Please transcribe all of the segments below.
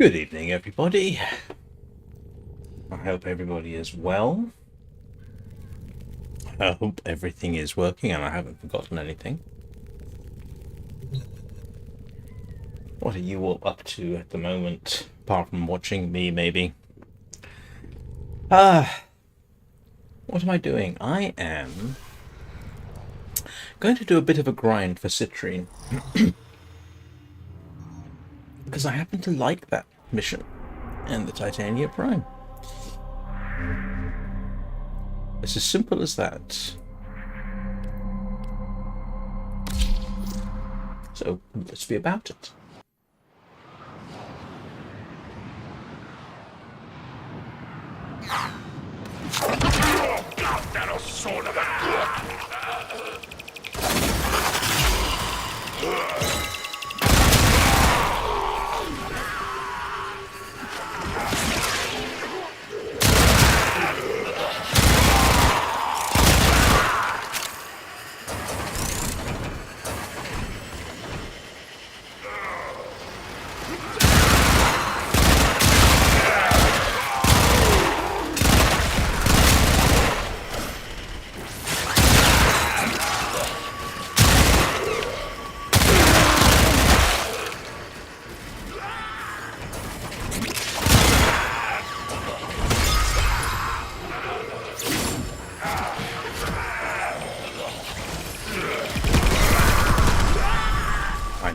Good evening, everybody. I hope everybody is well. I hope everything is working and I haven't forgotten anything. What are you all up to at the moment, apart from watching me, maybe? What am I doing? I am going to do a bit of a grind for Citrine. Because I happen to like that mission and the Titania Prime. It's as simple as that. So let's be about it. That son of a...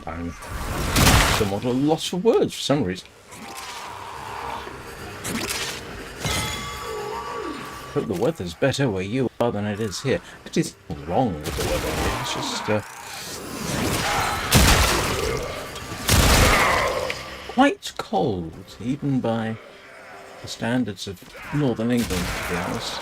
I'm somewhat at a loss for words for some reason. Hope the weather's better where you are than it is here. What is wrong with the weather here? It's just quite cold, even by the standards of Northern England, to be honest.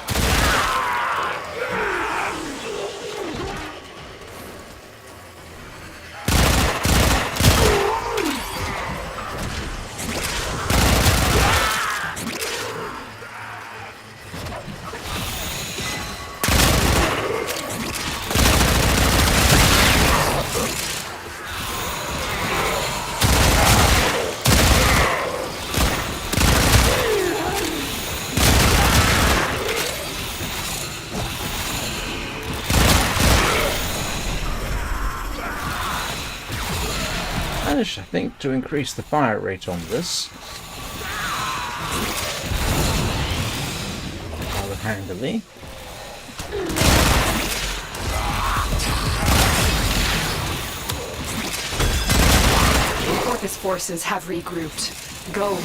Managed, I think, to increase the fire rate on this rather handily. Corpus forces have regrouped. Go.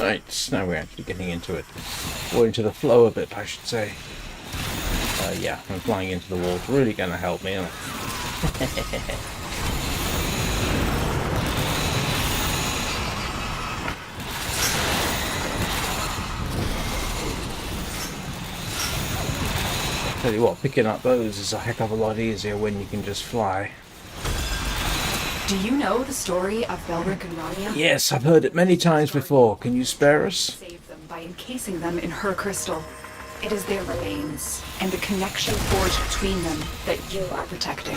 Right, now we're actually getting into it. Or into the flow of it, I should say. Yeah, I'm flying into the wall. It's really going to help me, isn't it? Tell you what, picking up those is a heck of a lot easier when you can just fly. Do you know the story of Belric and Rania? Yes, I've heard it many times before. Can you spare us? Save them by encasing them in her crystal. It is their remains and the connection forged between them that you are protecting.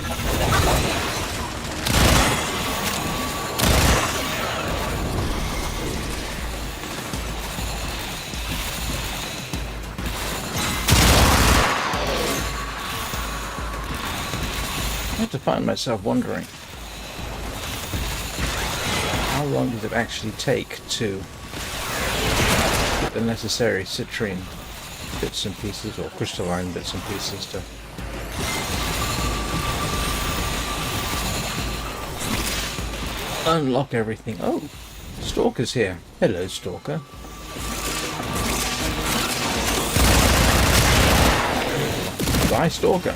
I have to find myself wondering, how long does it actually take to get the necessary citrine bits and pieces, or crystalline bits and pieces to unlock everything? Oh, Stalker's here. Hello, Stalker. Bye, Stalker.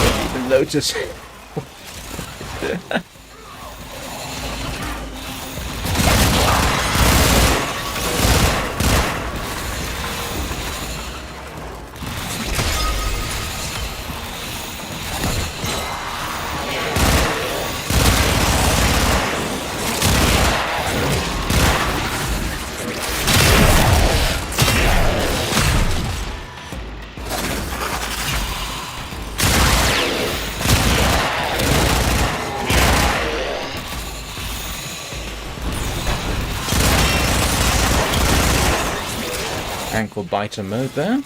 Didn't even notice. ankle biter mode there.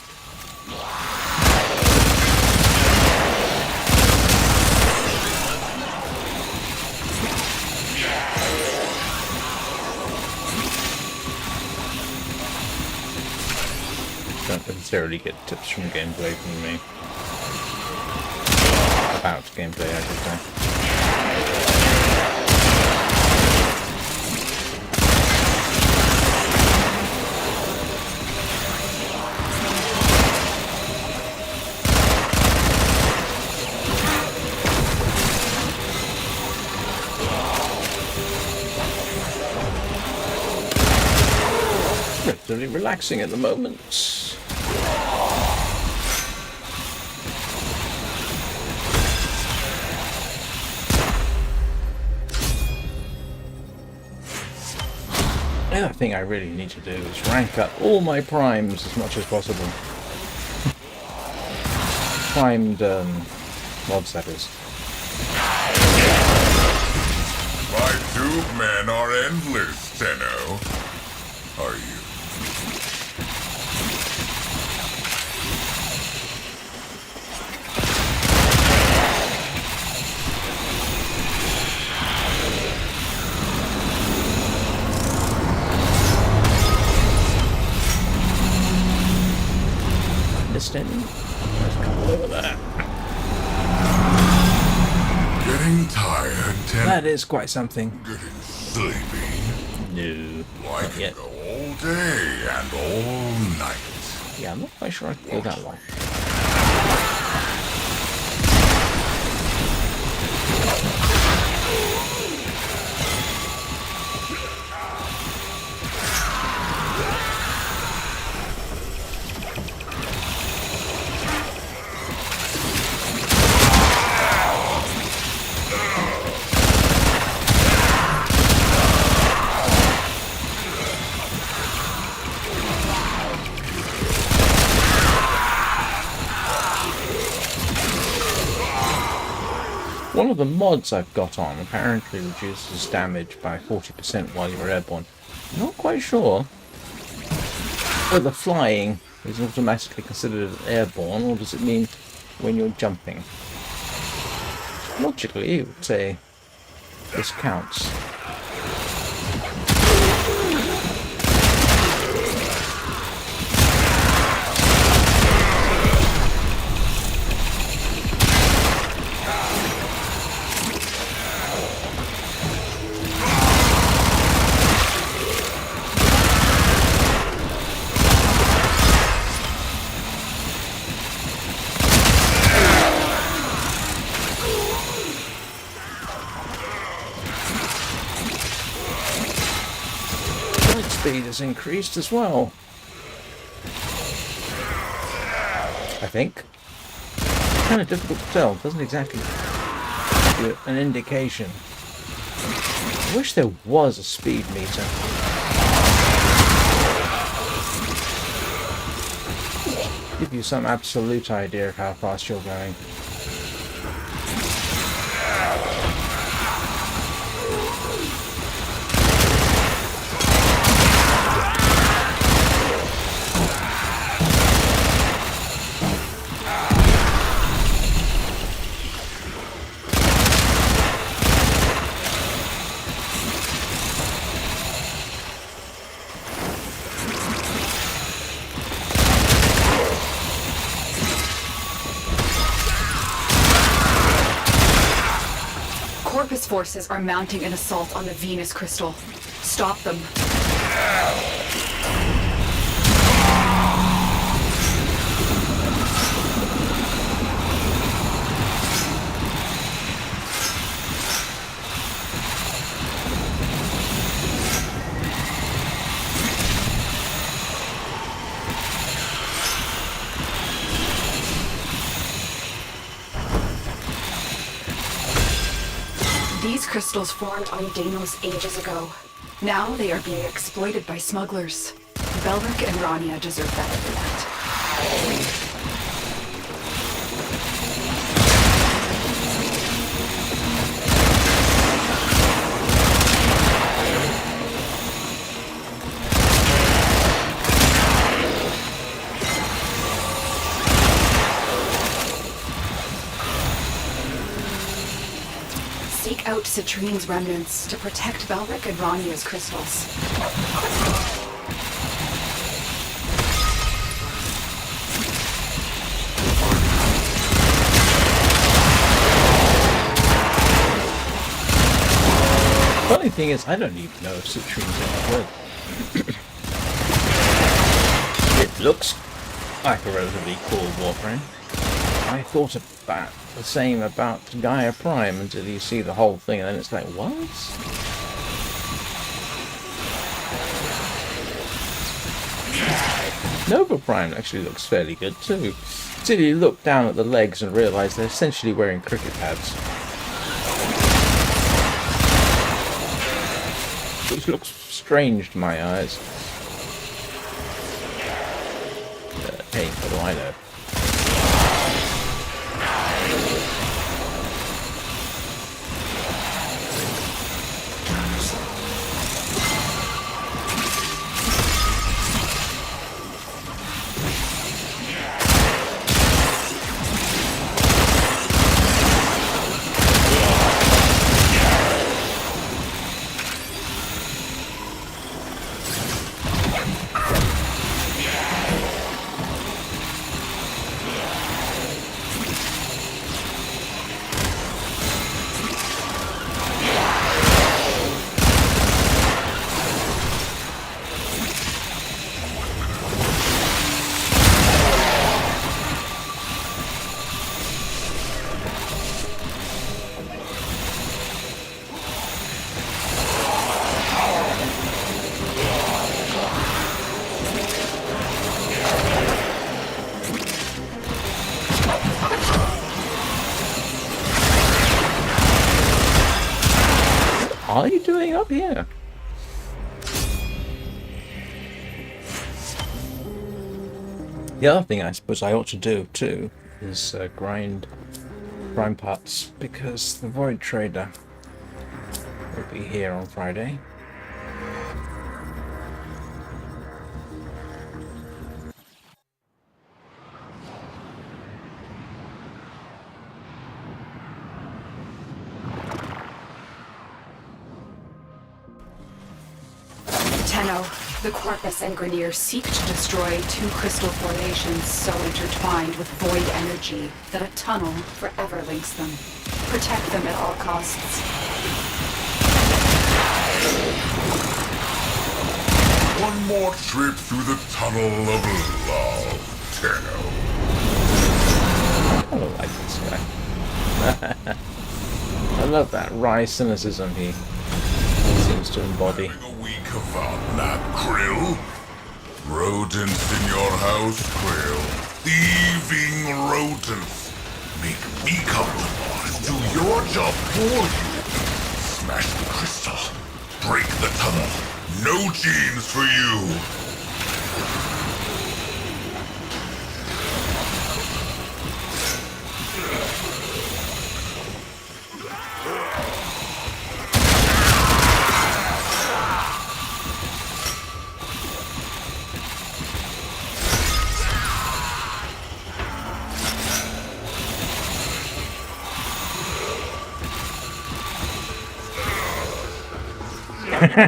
Don't necessarily get tips from gameplay from me. About gameplay, I should say. Relatively relaxing at the moment. The other thing I really need to do is rank up all my primes as much as possible. Primed mods, that is. My tube men are endless, Tenno. Are you? Understanding? There's a couple over there. Getting tired, Tenno. That is quite something. Getting sleepy. No, I not can yet. go all day and all night. Yeah, I'm not quite sure I can go that long. One of the mods I've got on apparently reduces damage by 40% while you're airborne. I'm not quite sure whether flying is automatically considered airborne, or does it mean when you're jumping? Logically, it would say this counts. Speed is increased as well. I think. Kind of difficult to tell. Doesn't exactly give you an indication. I wish there was a speed meter. Give you some absolute idea of how fast you're going. Corpus forces are mounting an assault on the Venus crystal. Stop them. These crystals formed on Deimos ages ago. Now they are being exploited by smugglers. Belric and Rania deserve better than that. Seek out Citrine's remnants to protect Belric and Rania's crystals. Funny thing is, I don't even know if Citrine's any good. It looks like a relatively cool Warframe. I thought about the same about Gaia Prime until you see the whole thing, and then it's like, what? Nova Prime actually looks fairly good too. Until you look down at the legs and realise they're essentially wearing cricket pads. Which looks strange to my eyes. Hey, what do I know? What are you doing up here? The other thing I suppose I ought to do too is grind prime parts, because the Void Trader will be here on Friday. The Corpus and Grenier seek to destroy two crystal formations so intertwined with void energy that a tunnel forever links them. Protect them at all costs. One more trip through the tunnel of love, Tenno. I don't like this guy. I love that wry cynicism he seems to embody. Kavat, not Krill. Rodents in your house, Krill. Thieving rodents. Make me come and do your job for you. Smash the crystal. Break the tunnel. No genes for you.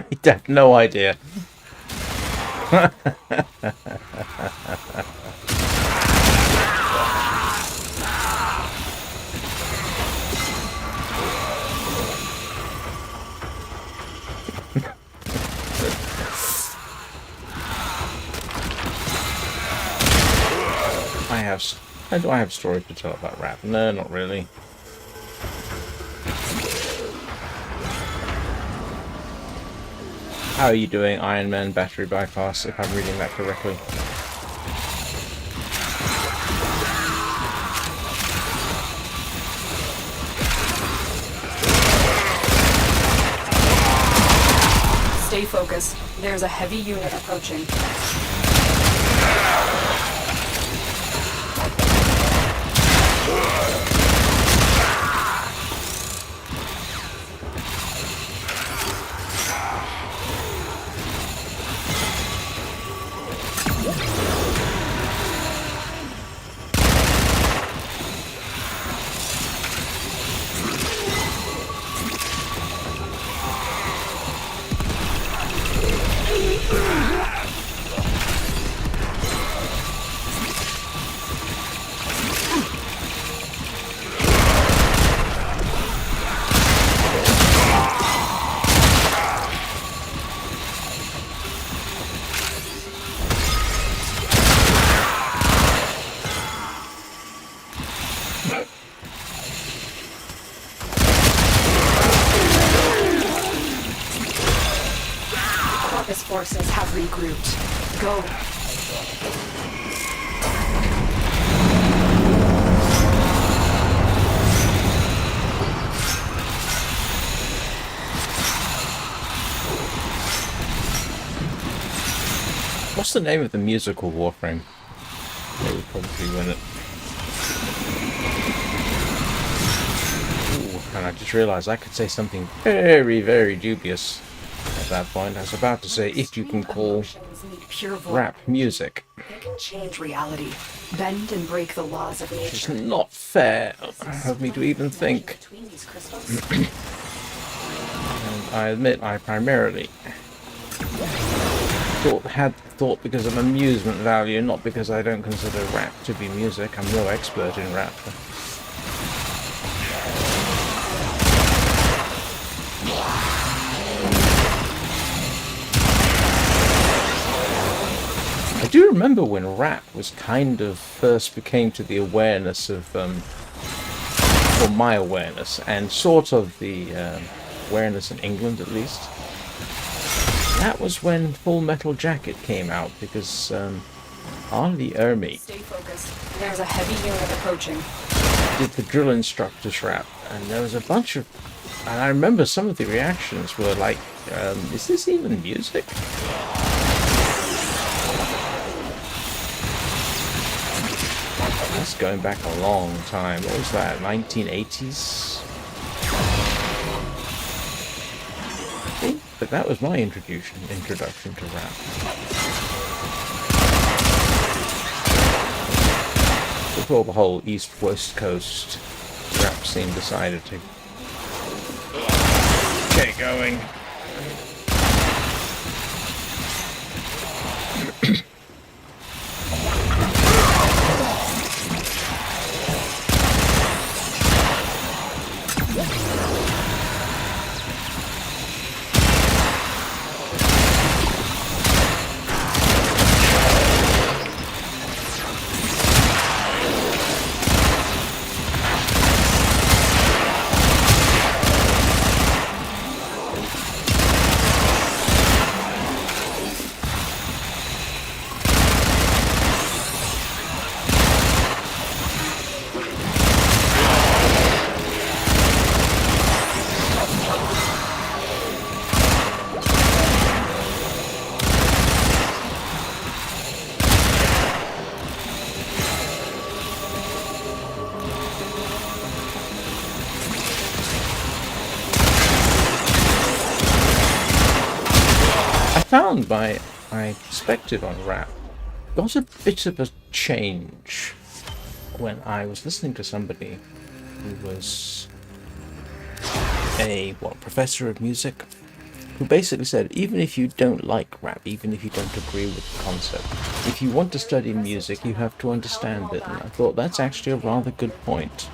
He'd have no idea. Do I have stories to tell about Rap? No, not really. How are you doing, Iron Man battery bypass, if I'm reading that correctly? Stay focused. There's a heavy unit approaching. forces have regrouped. Go. What's the name of the musical Warframe? They would probably win it. Ooh, and I just realised I could say something very, very dubious at that point. I was about to say, if you can call rap music. They can change reality, bend and break the laws of nature. It's not fair of me to even think. And I admit I primarily had thought because of amusement value, not because I don't consider rap to be music. I'm no expert in rap. I do remember when rap was kind of first became to the awareness of, or my awareness, and sort of the awareness in England at least. That was when Full Metal Jacket came out, because Arlie Ermy Stay focused. There's a heavy unit approaching. did the drill instructor's rap, and there was a bunch of, and I remember some of the reactions were like, is this even music? That's going back a long time. What was that, 1980s? But that was my introduction to rap. Before the whole East-West Coast rap scene decided to get going. Found my perspective on rap got a bit of a change when I was listening to somebody who was a professor of music, who basically said, even if you don't like rap, even if you don't agree with the concept, if you want to study music, you have to understand it. And I thought that's actually a rather good point.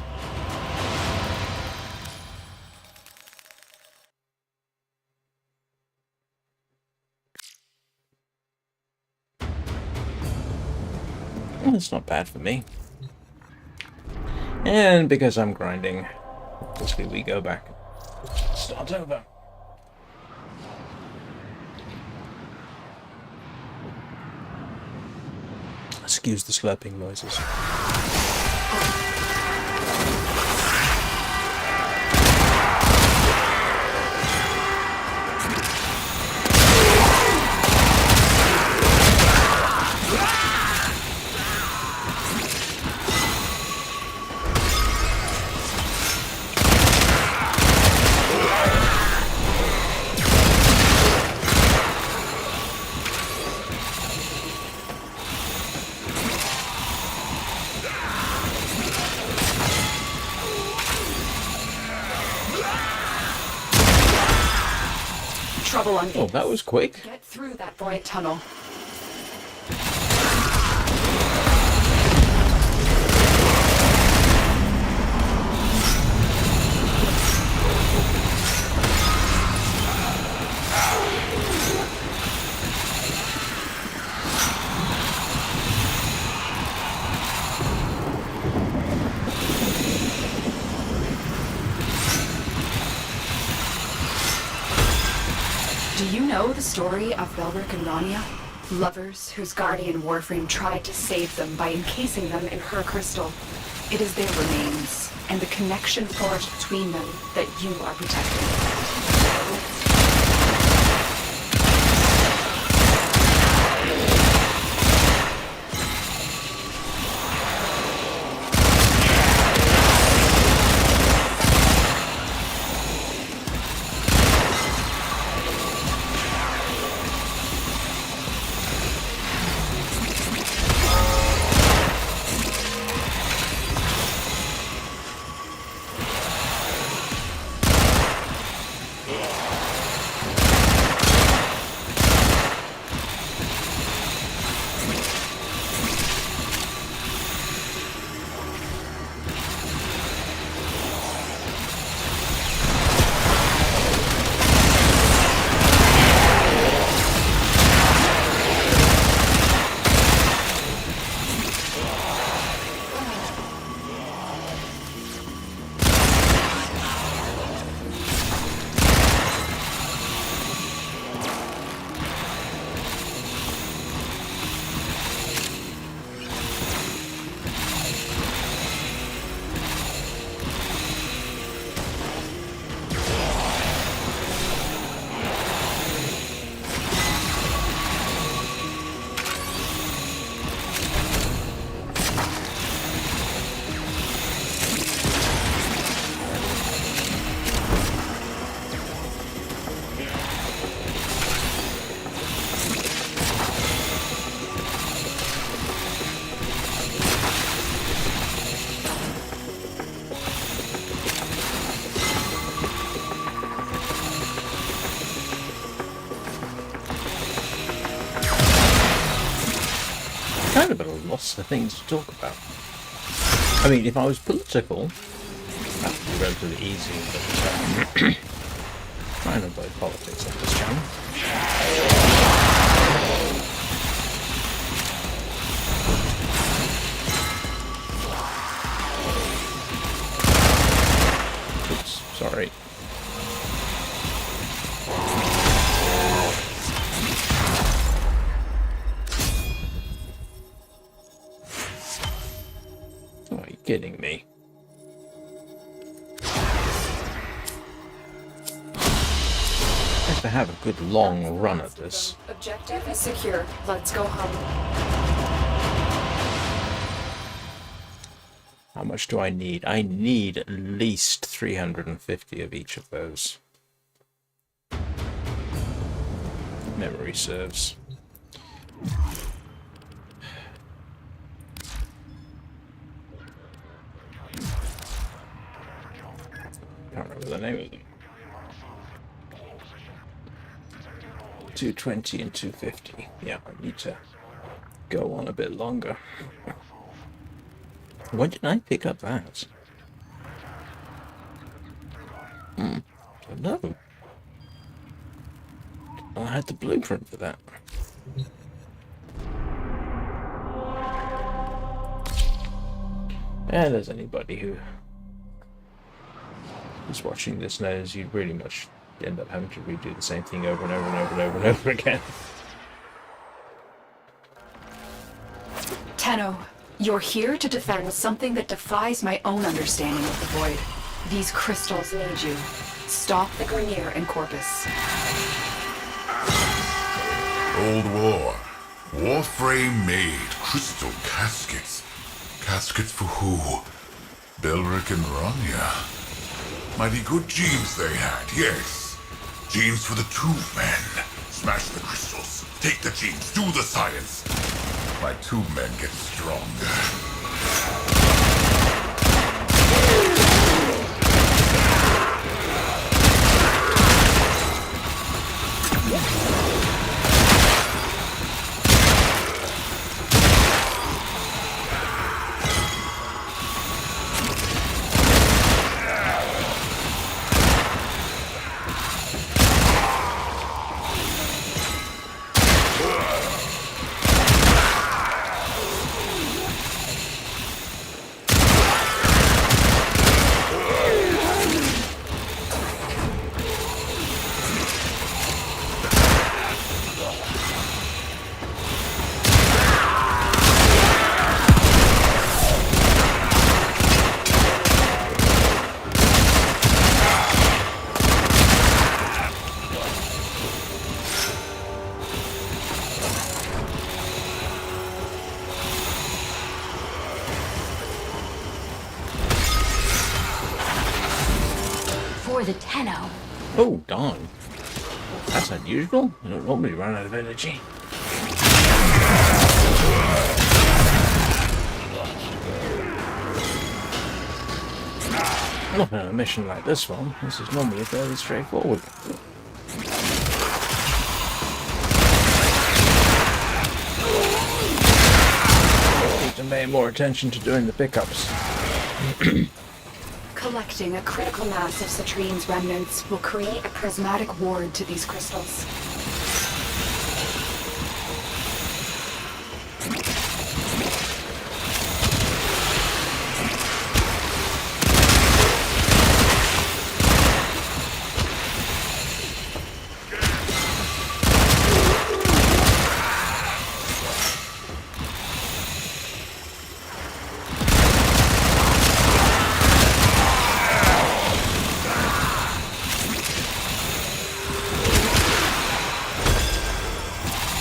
Well, it's not bad for me. And because I'm grinding, obviously we go back and start over. Excuse the slurping noises. Trouble on Oh, that was quick. Get through that void tunnel. Do you know the story of Belric and Rania? Lovers whose guardian Warframe tried to save them by encasing them in her crystal. It is their remains, and the connection forged between them that you are protecting. Kind of at a loss of things to talk about. I mean, if I was political, that would be relatively easy, but try and avoid politics on this channel. Oops, sorry. Are you kidding me? I have to have a good long run at this. Objective is secure. Let's go home. How much do I need? I need at least 350 of each of those. Memory serves. Can't remember the name of them. 220 and 250. Yeah, I need to go on a bit longer. When did I pick up that? Don't know. I had the blueprint for that. And as anybody who's watching this knows, you'd really much end up having to redo the same thing over and over and over and over and over again. Tenno, you're here to defend something that defies my own understanding of the Void. These crystals need you. Stop the Grineer and Corpus. Old War. Warframe made crystal caskets. Caskets for who? Belric and Rania. Mighty good genes they had, yes. Genes for the two men. Smash the crystals. Take the genes. Do the science. My two men get stronger. for the Tenno. Oh, darn. That's unusual. I don't normally run out of energy. Not on a mission like this one. This is normally fairly straightforward. Need to pay more attention to doing the pickups. Collecting a critical mass of Citrine's remnants will create a prismatic ward to these crystals.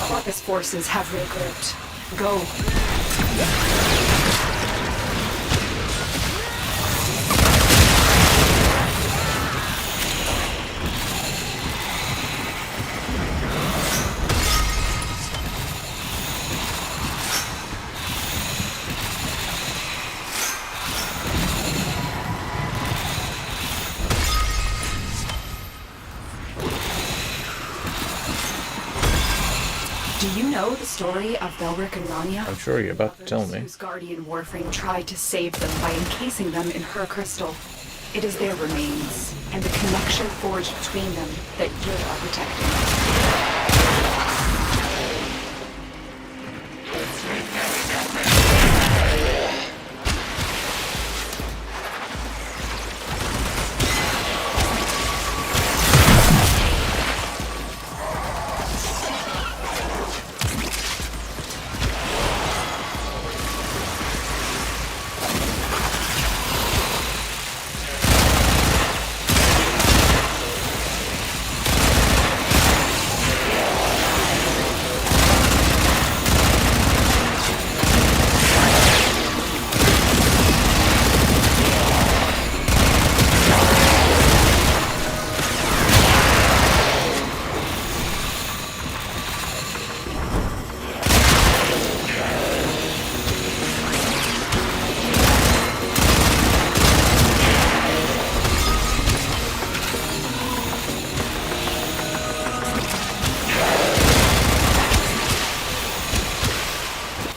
Corpus forces have regrouped. Go. Do you know the story of Belric and Rania? I'm sure you're about to tell me. Whose guardian Warframe tried to save them by encasing them in her crystal. It is their remains, and the connection forged between them that you are protecting.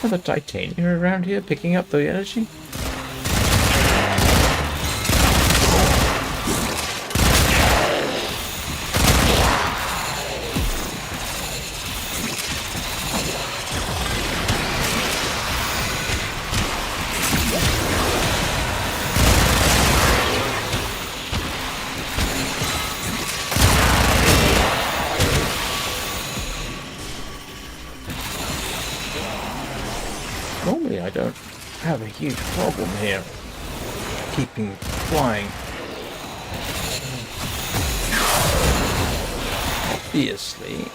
Are the titanium around here picking up the energy? Normally I don't have a huge problem here keeping flying. Obviously.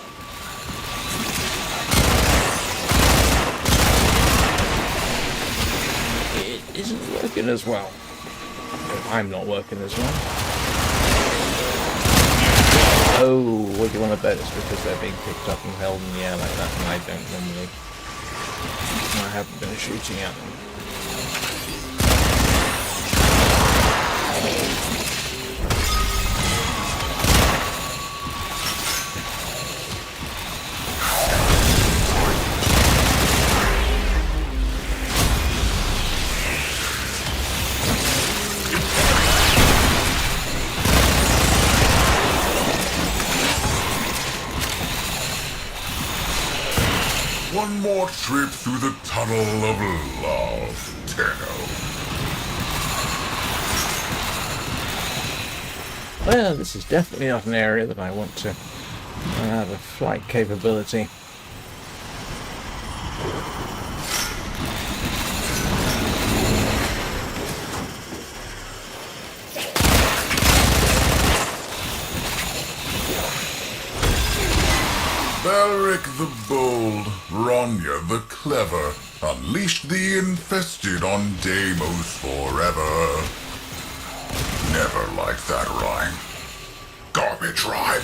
It isn't working as well. I'm not working as well. Oh, what do you want to bet it's because they're being picked up and held in the air like that, and I don't normally. I haven't been shooting at them. One more trip through the tunnel of love, Tenno. Well, this is definitely not an area that I want to have a flight capability. Belric the bold, Rania the clever, unleashed the infested on Deimos forever. Never liked that rhyme. me, tribe.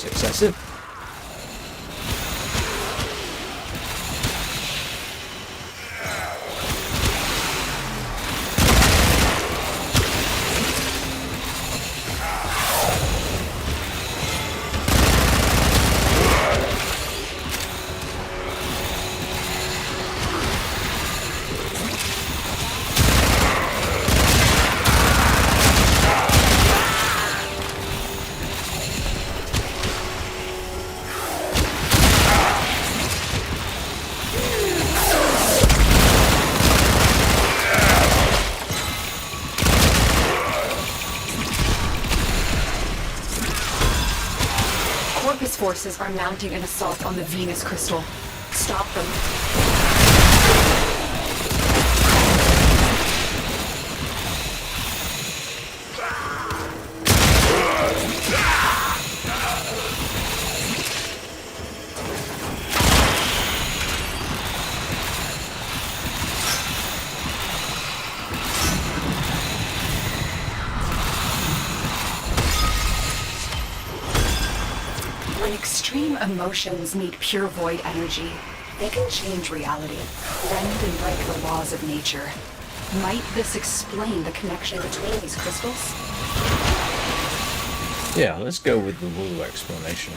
Excessive. Corpus forces are mounting an assault on the Venus crystal. Stop them. When extreme emotions meet pure void energy, they can change reality, bend and break the laws of nature. Might this explain the connection between these crystals? Yeah, let's go with the Woo explanation.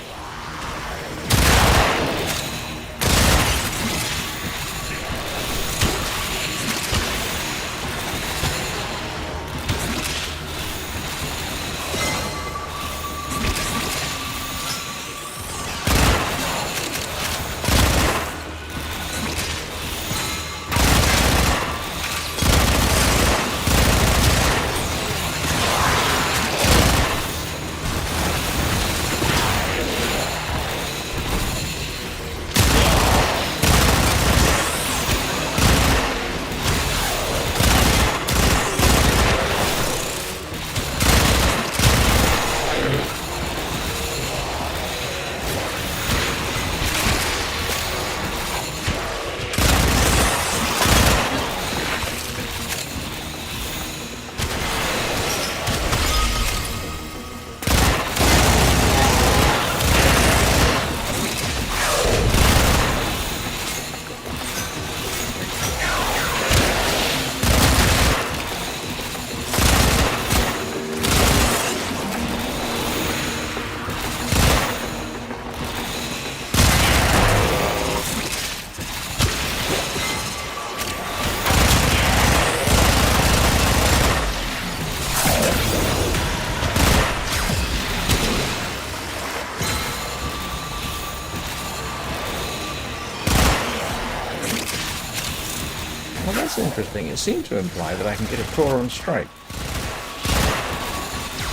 Well, that's interesting. It seemed to imply that I can get a claw on strike.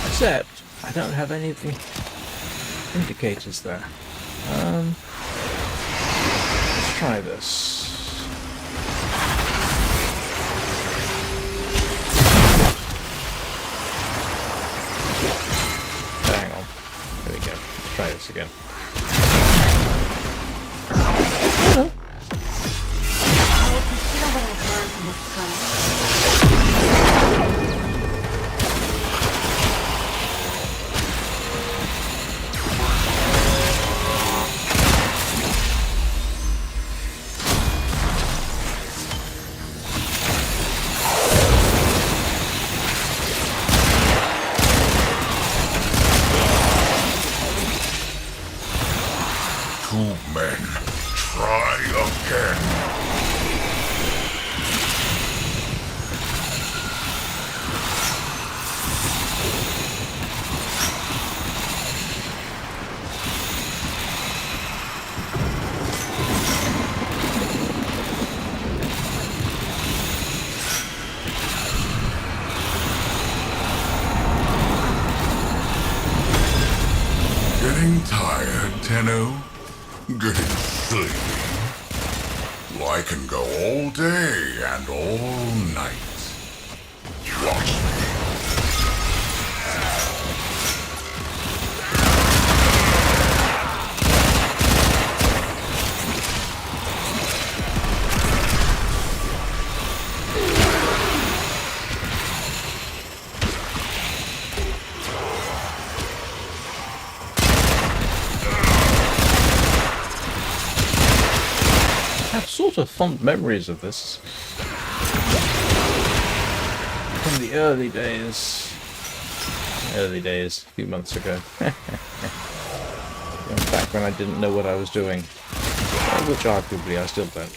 Except, I don't have any of the indicators there. Let's try this. this again. I'll consider what I've learned from this time. Two men, try again. Getting tired, Tenno? Getting sleepy? Well, I can go all day and all night. Watch me. I have sort of fond memories of this. From the early days. Early days, a few months ago. Going back when I didn't know what I was doing. Which arguably I still don't.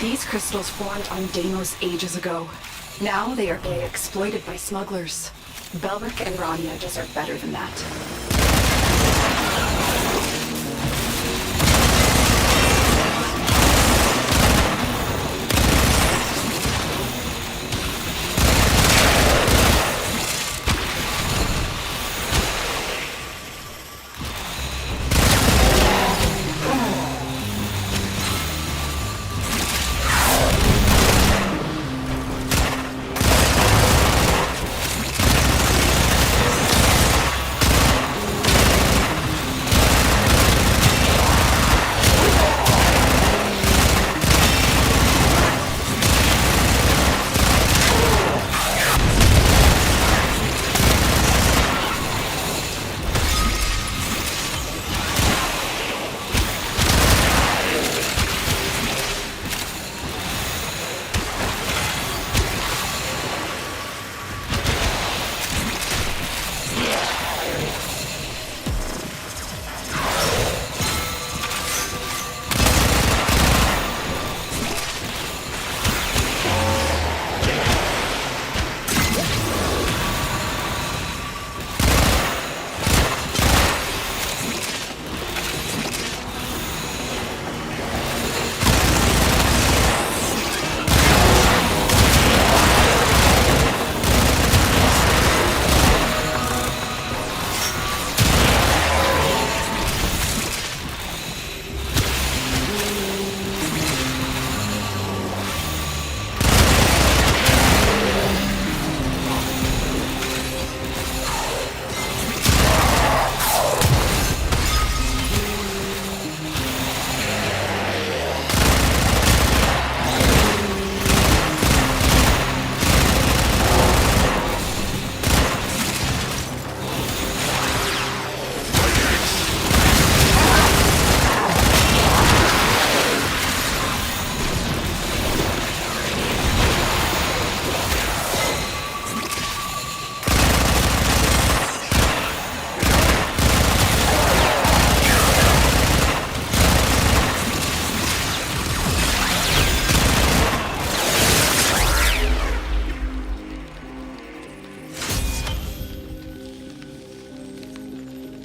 These crystals formed on Deimos ages ago. Now they are being exploited by smugglers. Belric and Rania deserve better than that.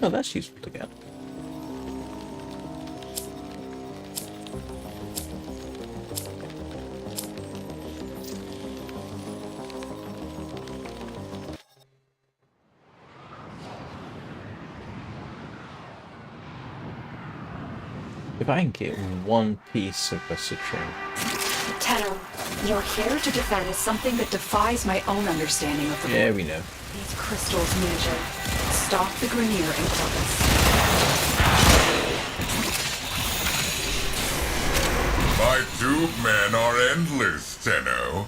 Oh, that's useful to get. If I can get one piece of a citrine. Tenno, you're here to defend something that defies my own understanding of the Yeah, world. we know. These crystals need to stop the Grineer and Corvus. My tube men are endless, Tenno.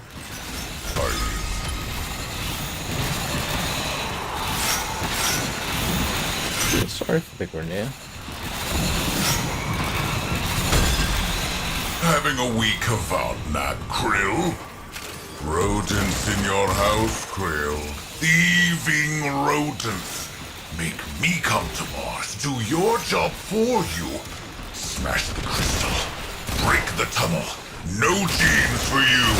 Sorry for the Grineer. Having a week Kavat nap, Krill? Rodents in your house, Krill. Thieving rodents. Make me come to Mars, do your job for you. Smash the crystal. Break the tunnel. No genes for you.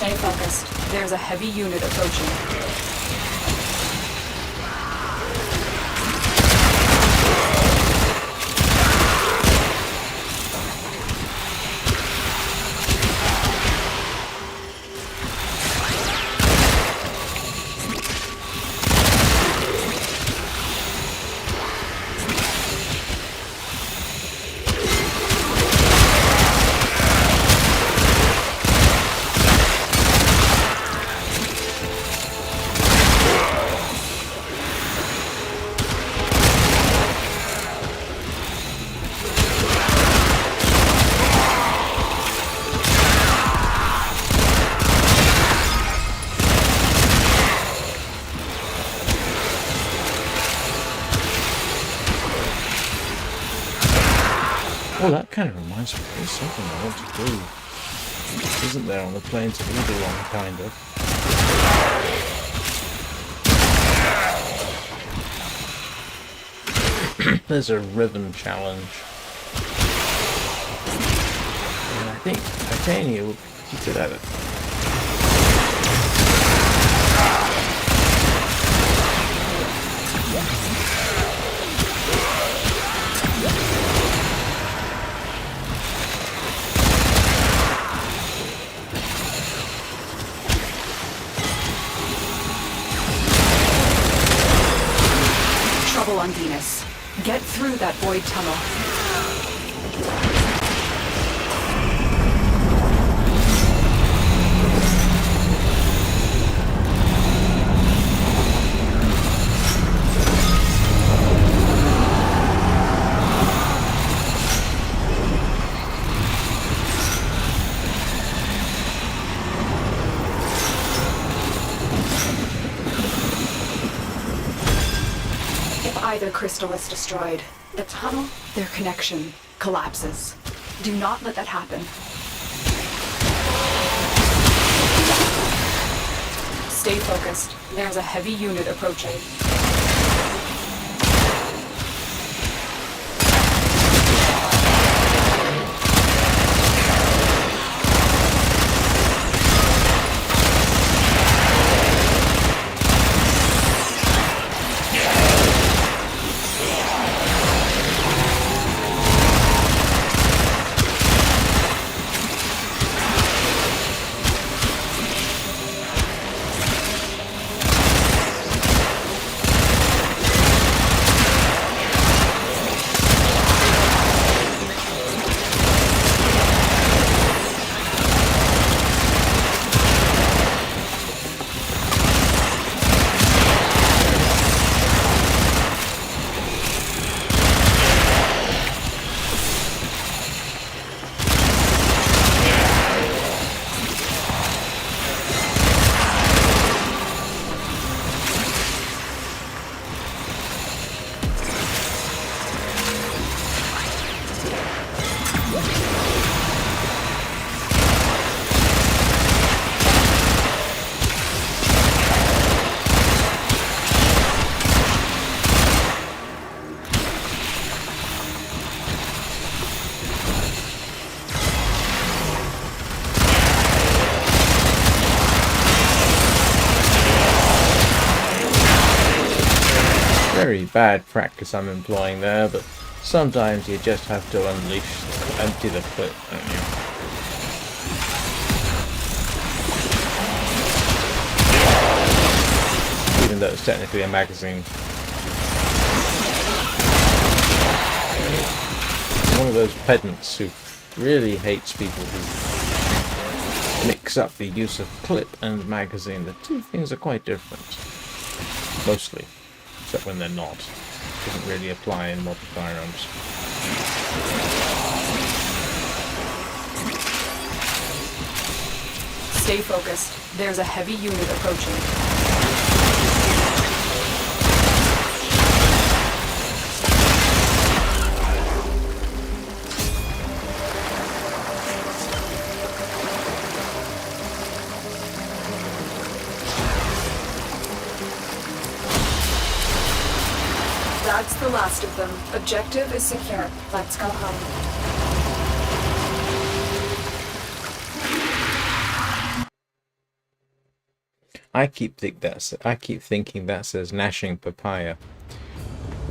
Stay focused. There's a heavy unit approaching. Oh, that kind of reminds me. There's something I want to do. Isn't there on the plains of Eberron, kind of? There's a Riven challenge. And I think Titania would be good at it. Trouble on Venus. Get through that void tunnel. Either crystal is destroyed. The tunnel, their connection, collapses. Do not let that happen. Stay focused. There's a heavy unit approaching. very bad practice I'm employing there, but sometimes you just have to empty the clip, don't you? Even though it's technically a magazine. One of those pedants who really hates people who mix up the use of clip and magazine. The two things are quite different. Mostly. Except when they're not. Doesn't really apply in modern firearms. Stay focused. There's a heavy unit approaching. That's the last of them. Objective is secure. Let's go home. I keep thinking that says gnashing papaya,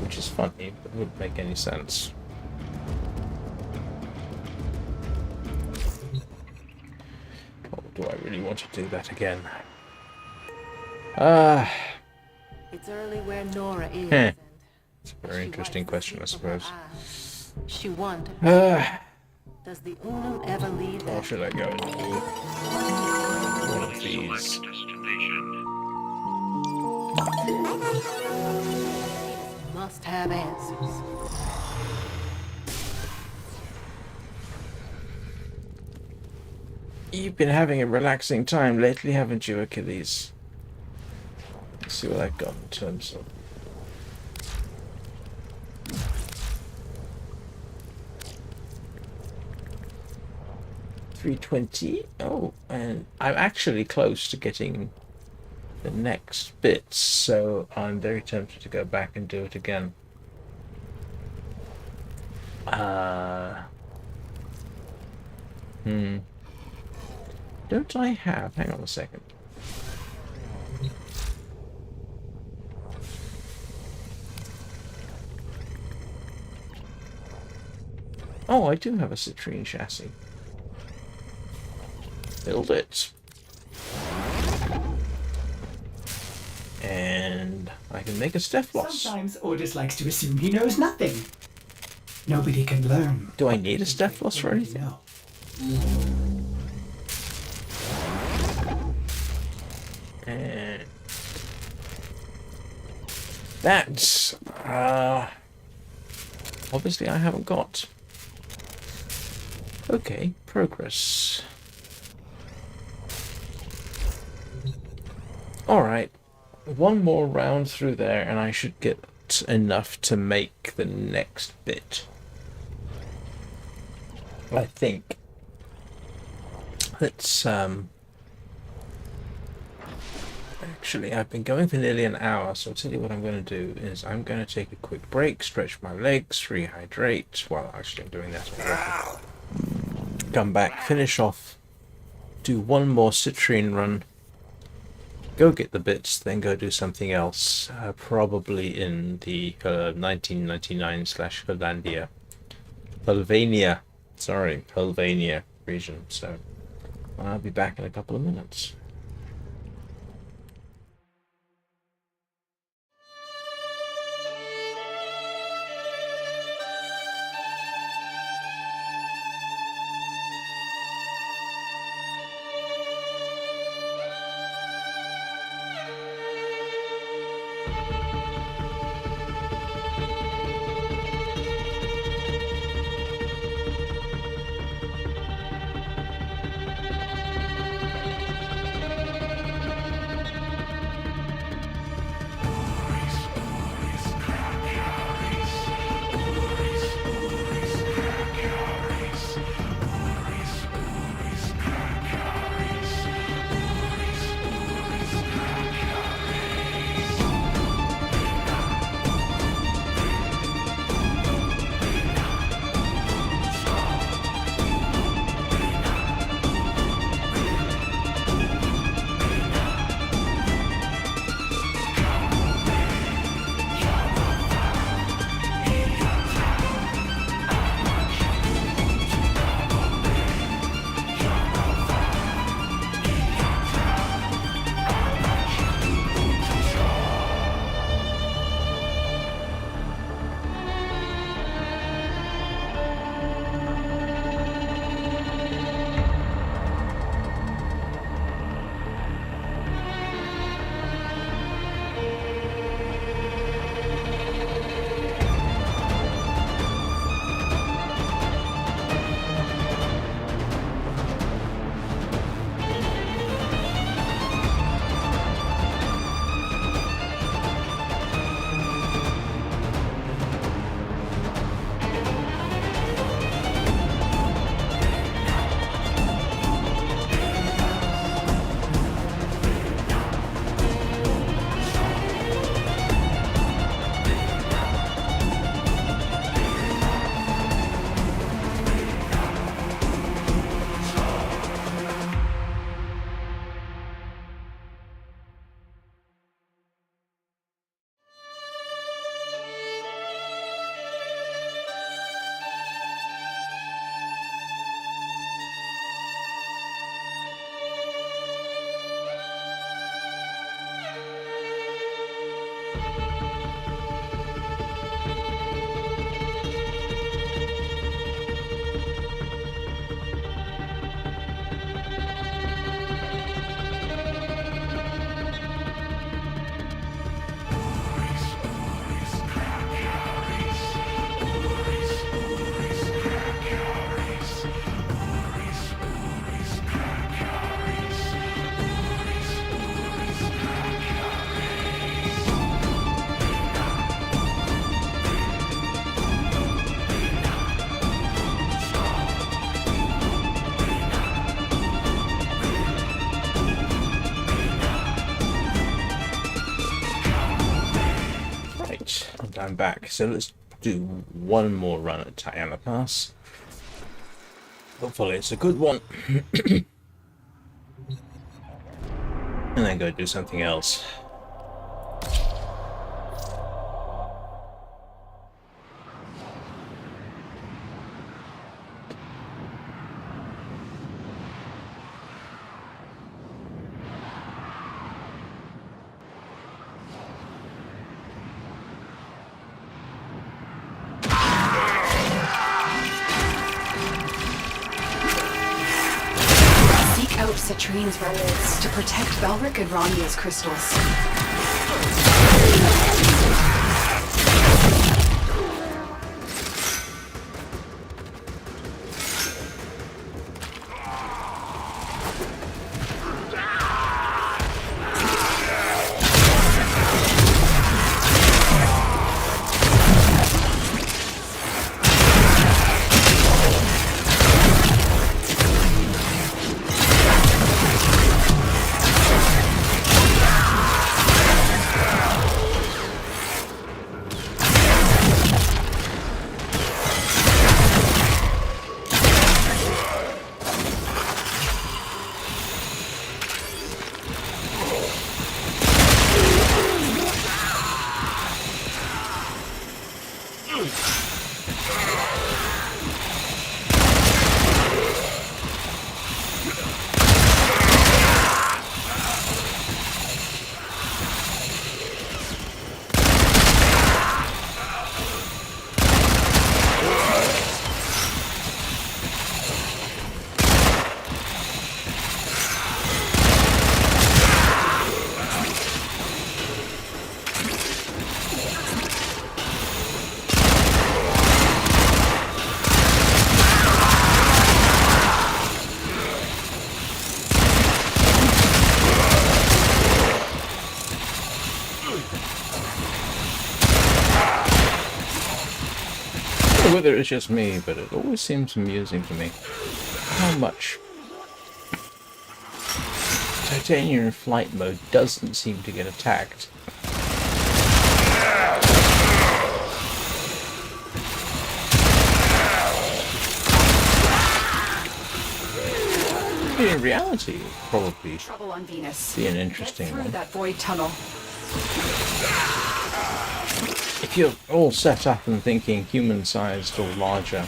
which is funny, but wouldn't make any sense. Oh, do I really want to do that again? It's early where Nora is. It's a very interesting question, I suppose. She wanted. Does the Unum ever leave? Or should I go and do one of these? Must have answers. You've been having a relaxing time lately, haven't you, Achilles? Let's see what I've got in terms of... $320. Oh, and I'm actually close to getting the next bits, so I'm very tempted to go back and do it again. Don't I have... Hang on a second. Oh, I do have a Citrine chassis. Build it. And I can make a Steplos. Sometimes Ordis likes to assume he knows nothing. Nobody can learn. Do I need a Steplos for anything? No. And that's obviously I haven't got. Okay, progress. Alright, one more round through there and I should get enough to make the next bit. I think. Let's actually, I've been going for nearly an hour, so I'll tell you what I'm going to do is I'm going to take a quick break, stretch my legs, rehydrate. Well, actually I'm doing that already. Come back, finish off, do one more Citrine run, go get the bits, then go do something else, probably in the 1999/Helvania. Helvania region, so I'll be back in a couple of minutes. countdown back. So let's do one more run at Tayama Pass. Hopefully it's a good one. And then go do something else. Out Citrine's remnants to protect Belric and Rania's crystals. Whether it's just me, but it always seems amusing to me how much Titanium in flight mode doesn't seem to get attacked. In reality, it would probably Trouble on Venus. be an interesting Get through one. that void tunnel. If you're all set up and thinking human-sized or larger,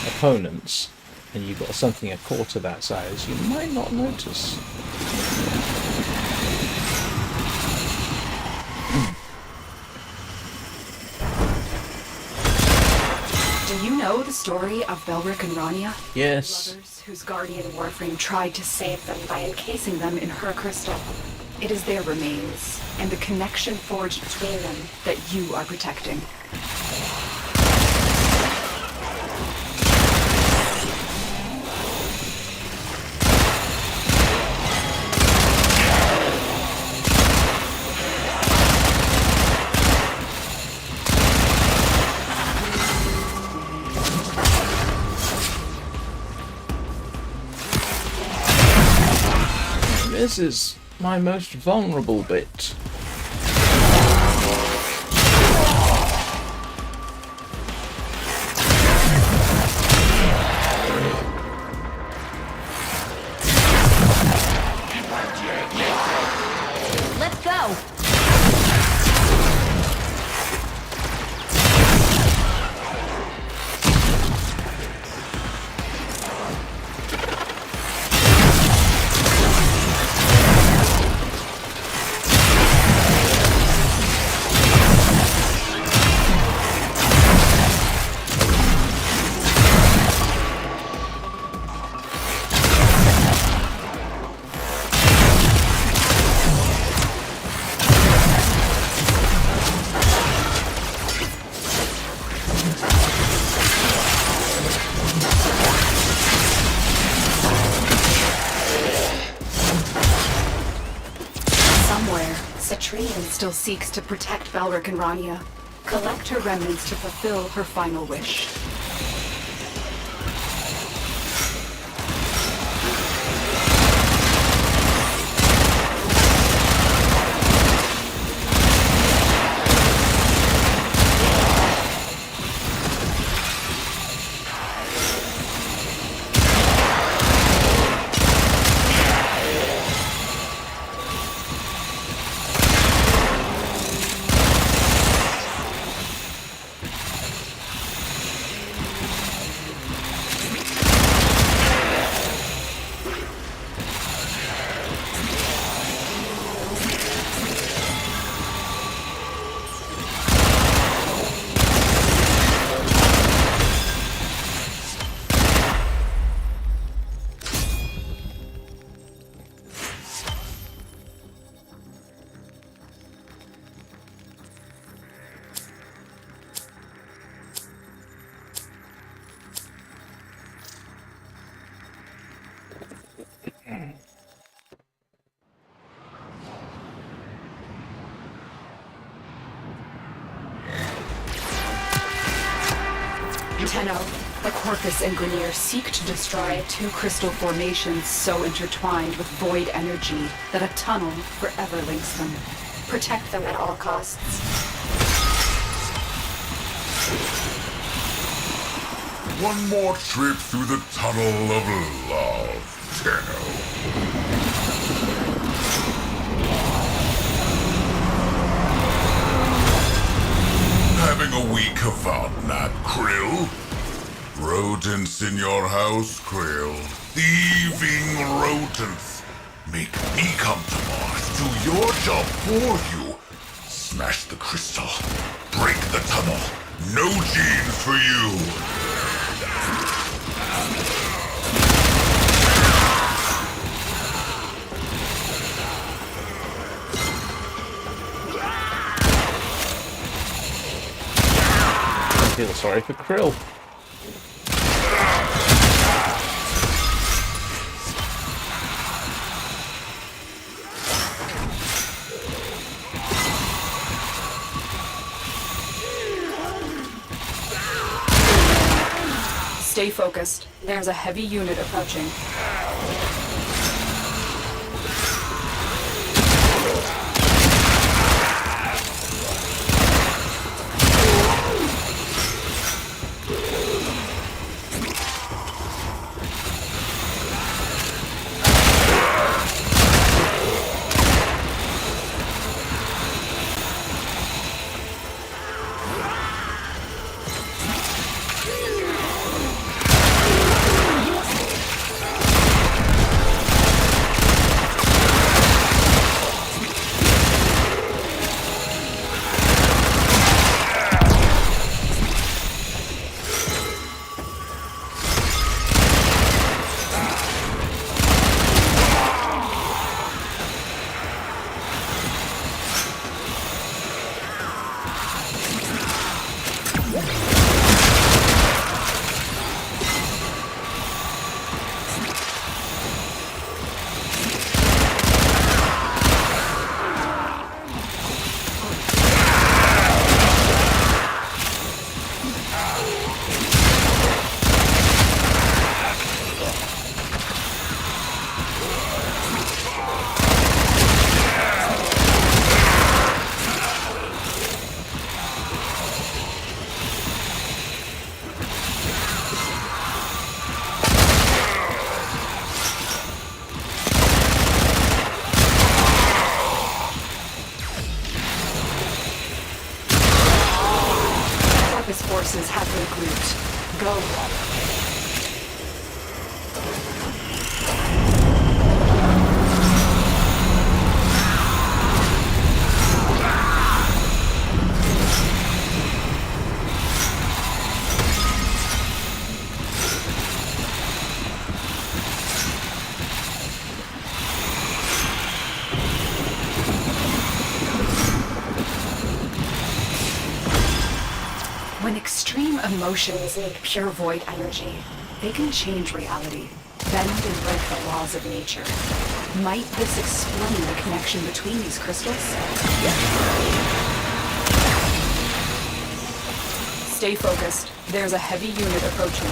opponents, and you've got something a quarter that size, you might not notice. Do you know the story of Belric and Rania? Yes. Lovers whose guardian Warframe tried to save them by encasing them in her crystal. It is their remains, and the connection forged between them that you are protecting. This is my most vulnerable bit. Let's go! Citrine still seeks to protect Belric and Rania. Collect her remnants to fulfill her final wish. Tenno, the Corpus and Grineer seek to destroy two crystal formations so intertwined with void energy that a tunnel forever links them. Protect them at all costs. One more trip through the tunnel of love, Tenno. Having a week Kavat nap, Krill? Rodents in your house, Krill. Thieving rodents. Make me come to Mars, do your job for you. Smash the crystal. Break the tunnel. No genes for you. I feel sorry for Krill. Stay focused. There's a heavy unit approaching. Forces have regrouped. Go. When extreme emotions need pure void energy, they can change reality, bend and break the laws of nature. Might this explain the connection between these crystals? Stay focused. There's a heavy unit approaching.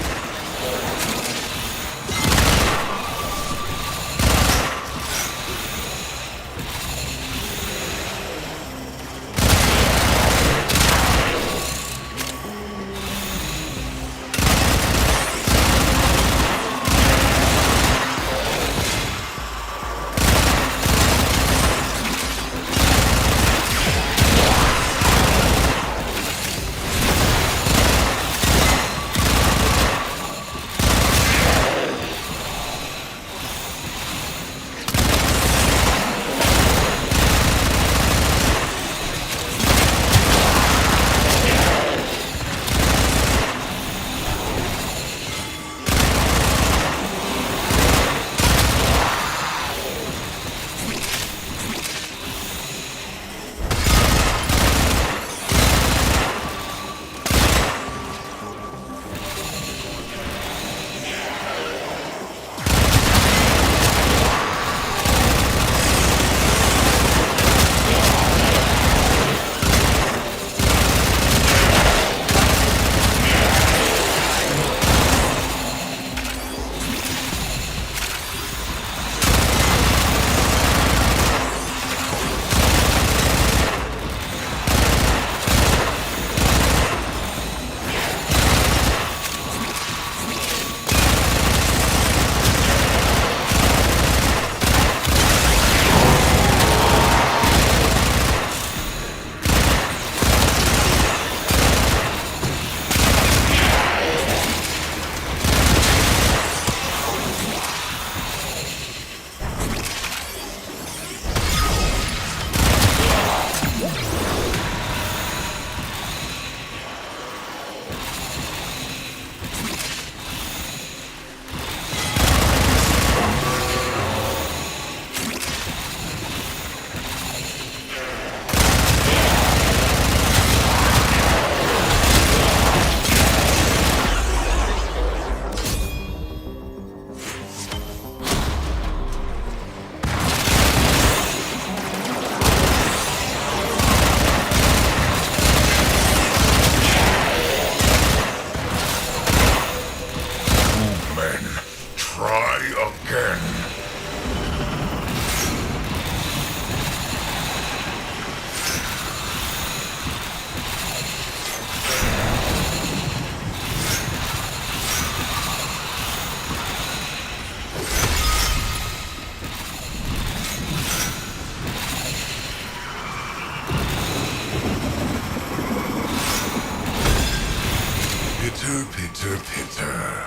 matter.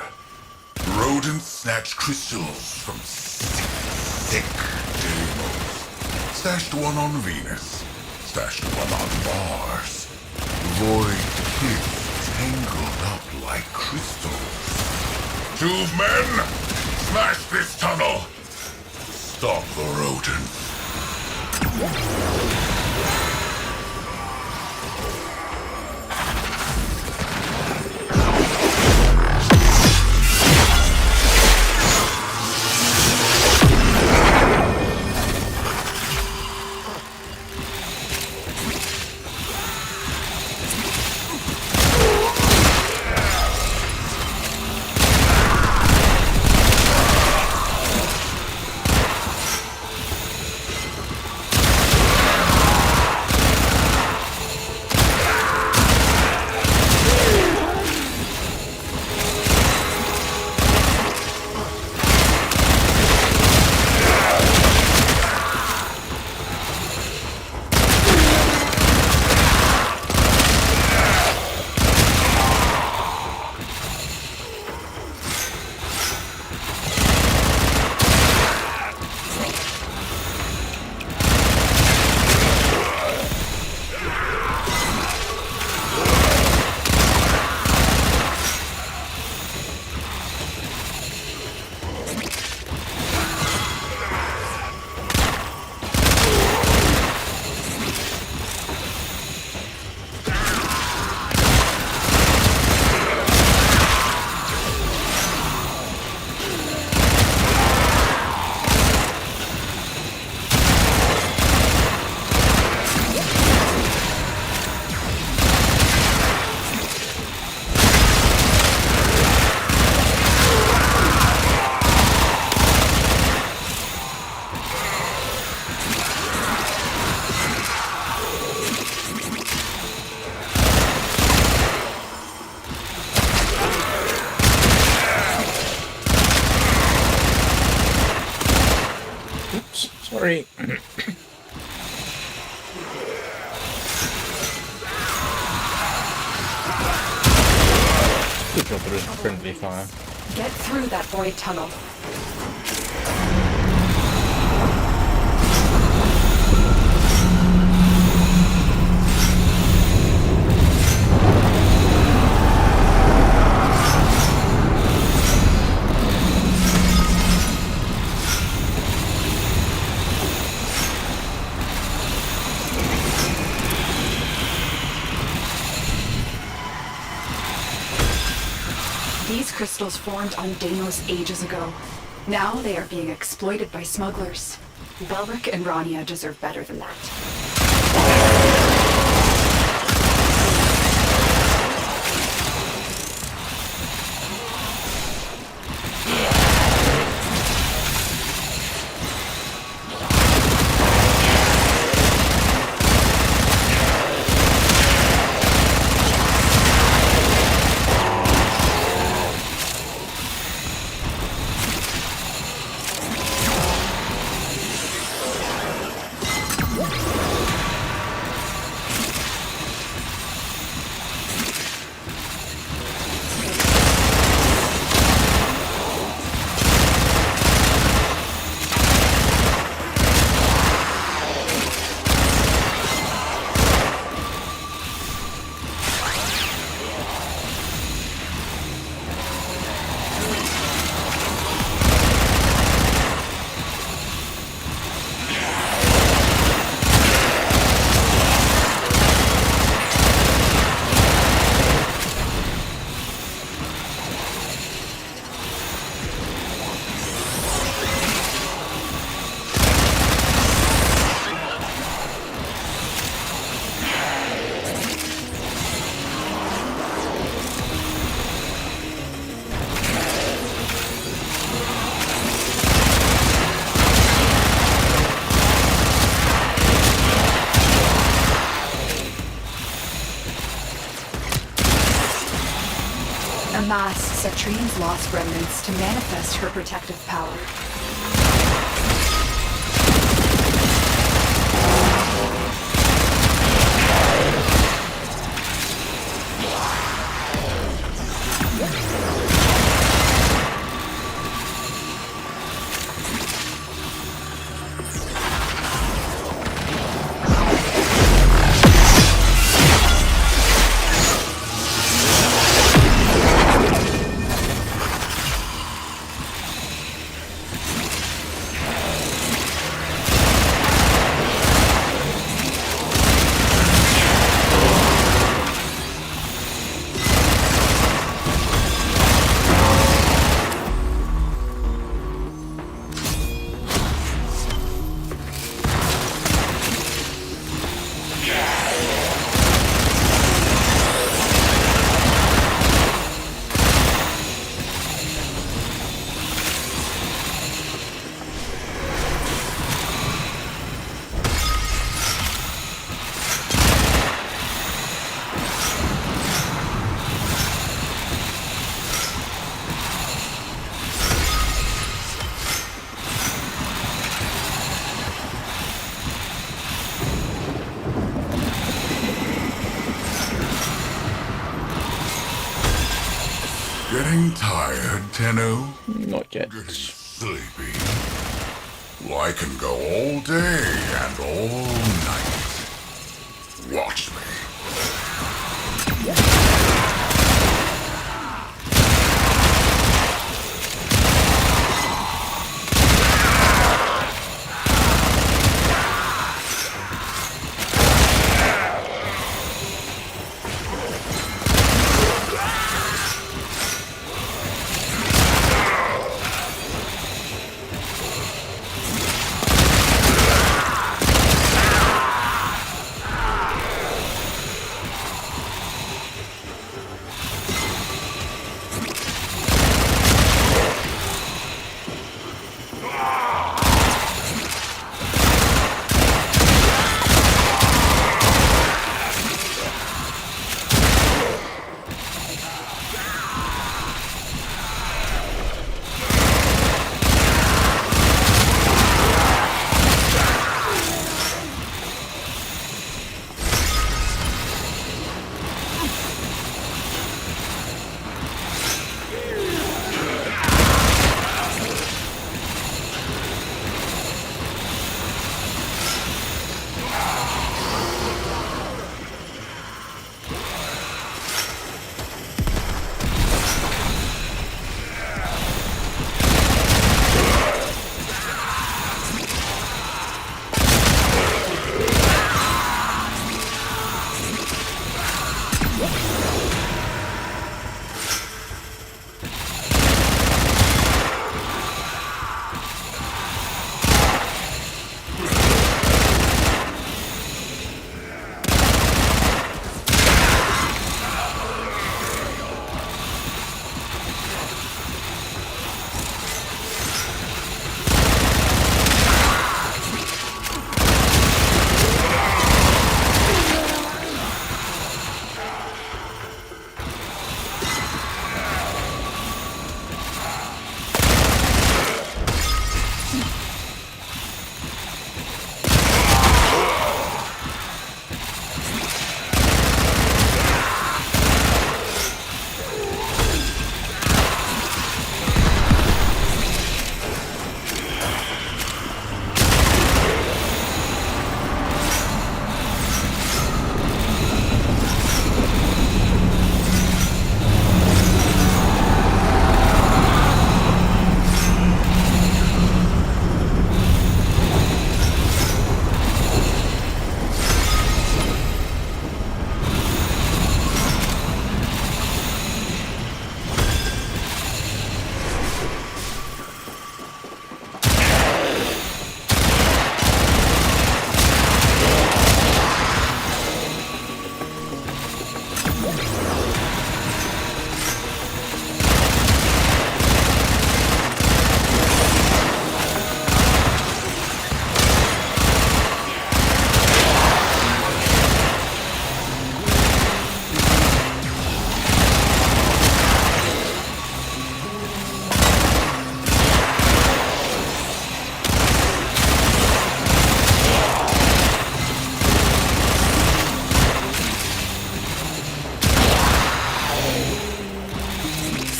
Rodents snatch crystals from sick Deimos. Stashed one on Venus. Stashed one on Mars. Void kids tangled up like crystals. 2 men! Smash this tunnel! Stop the rodents. Sorry. Good job with friendly fire. Get through that void tunnel. These crystals formed on Deimos ages ago. Now they are being exploited by smugglers. Belric and Rania deserve better than that. Amass Citrine's lost remnants to manifest her protective power. tired, Tenno? Not yet. Getting sleepy? Well, I can go all day and all night. Watch me.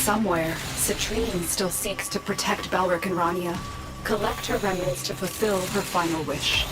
Somewhere, Citrine still seeks to protect Belric and Rania. Collect her remnants to fulfill her final wish.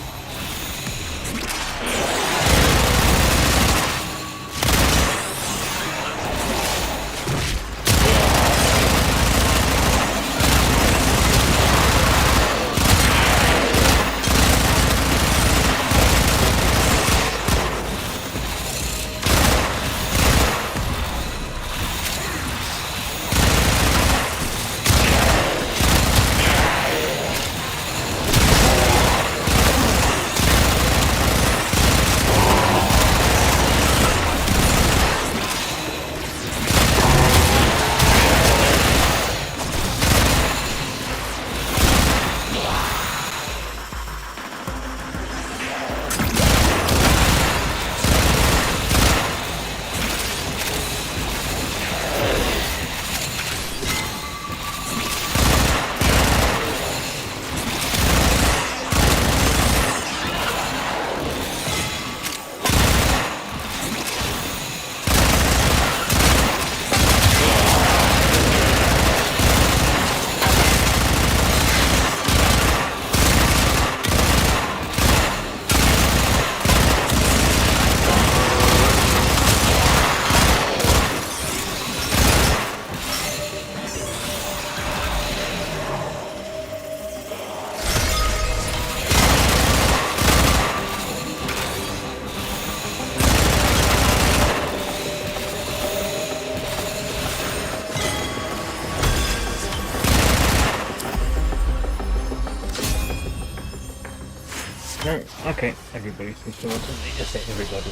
Okay, everybody seems to want to just say everybody.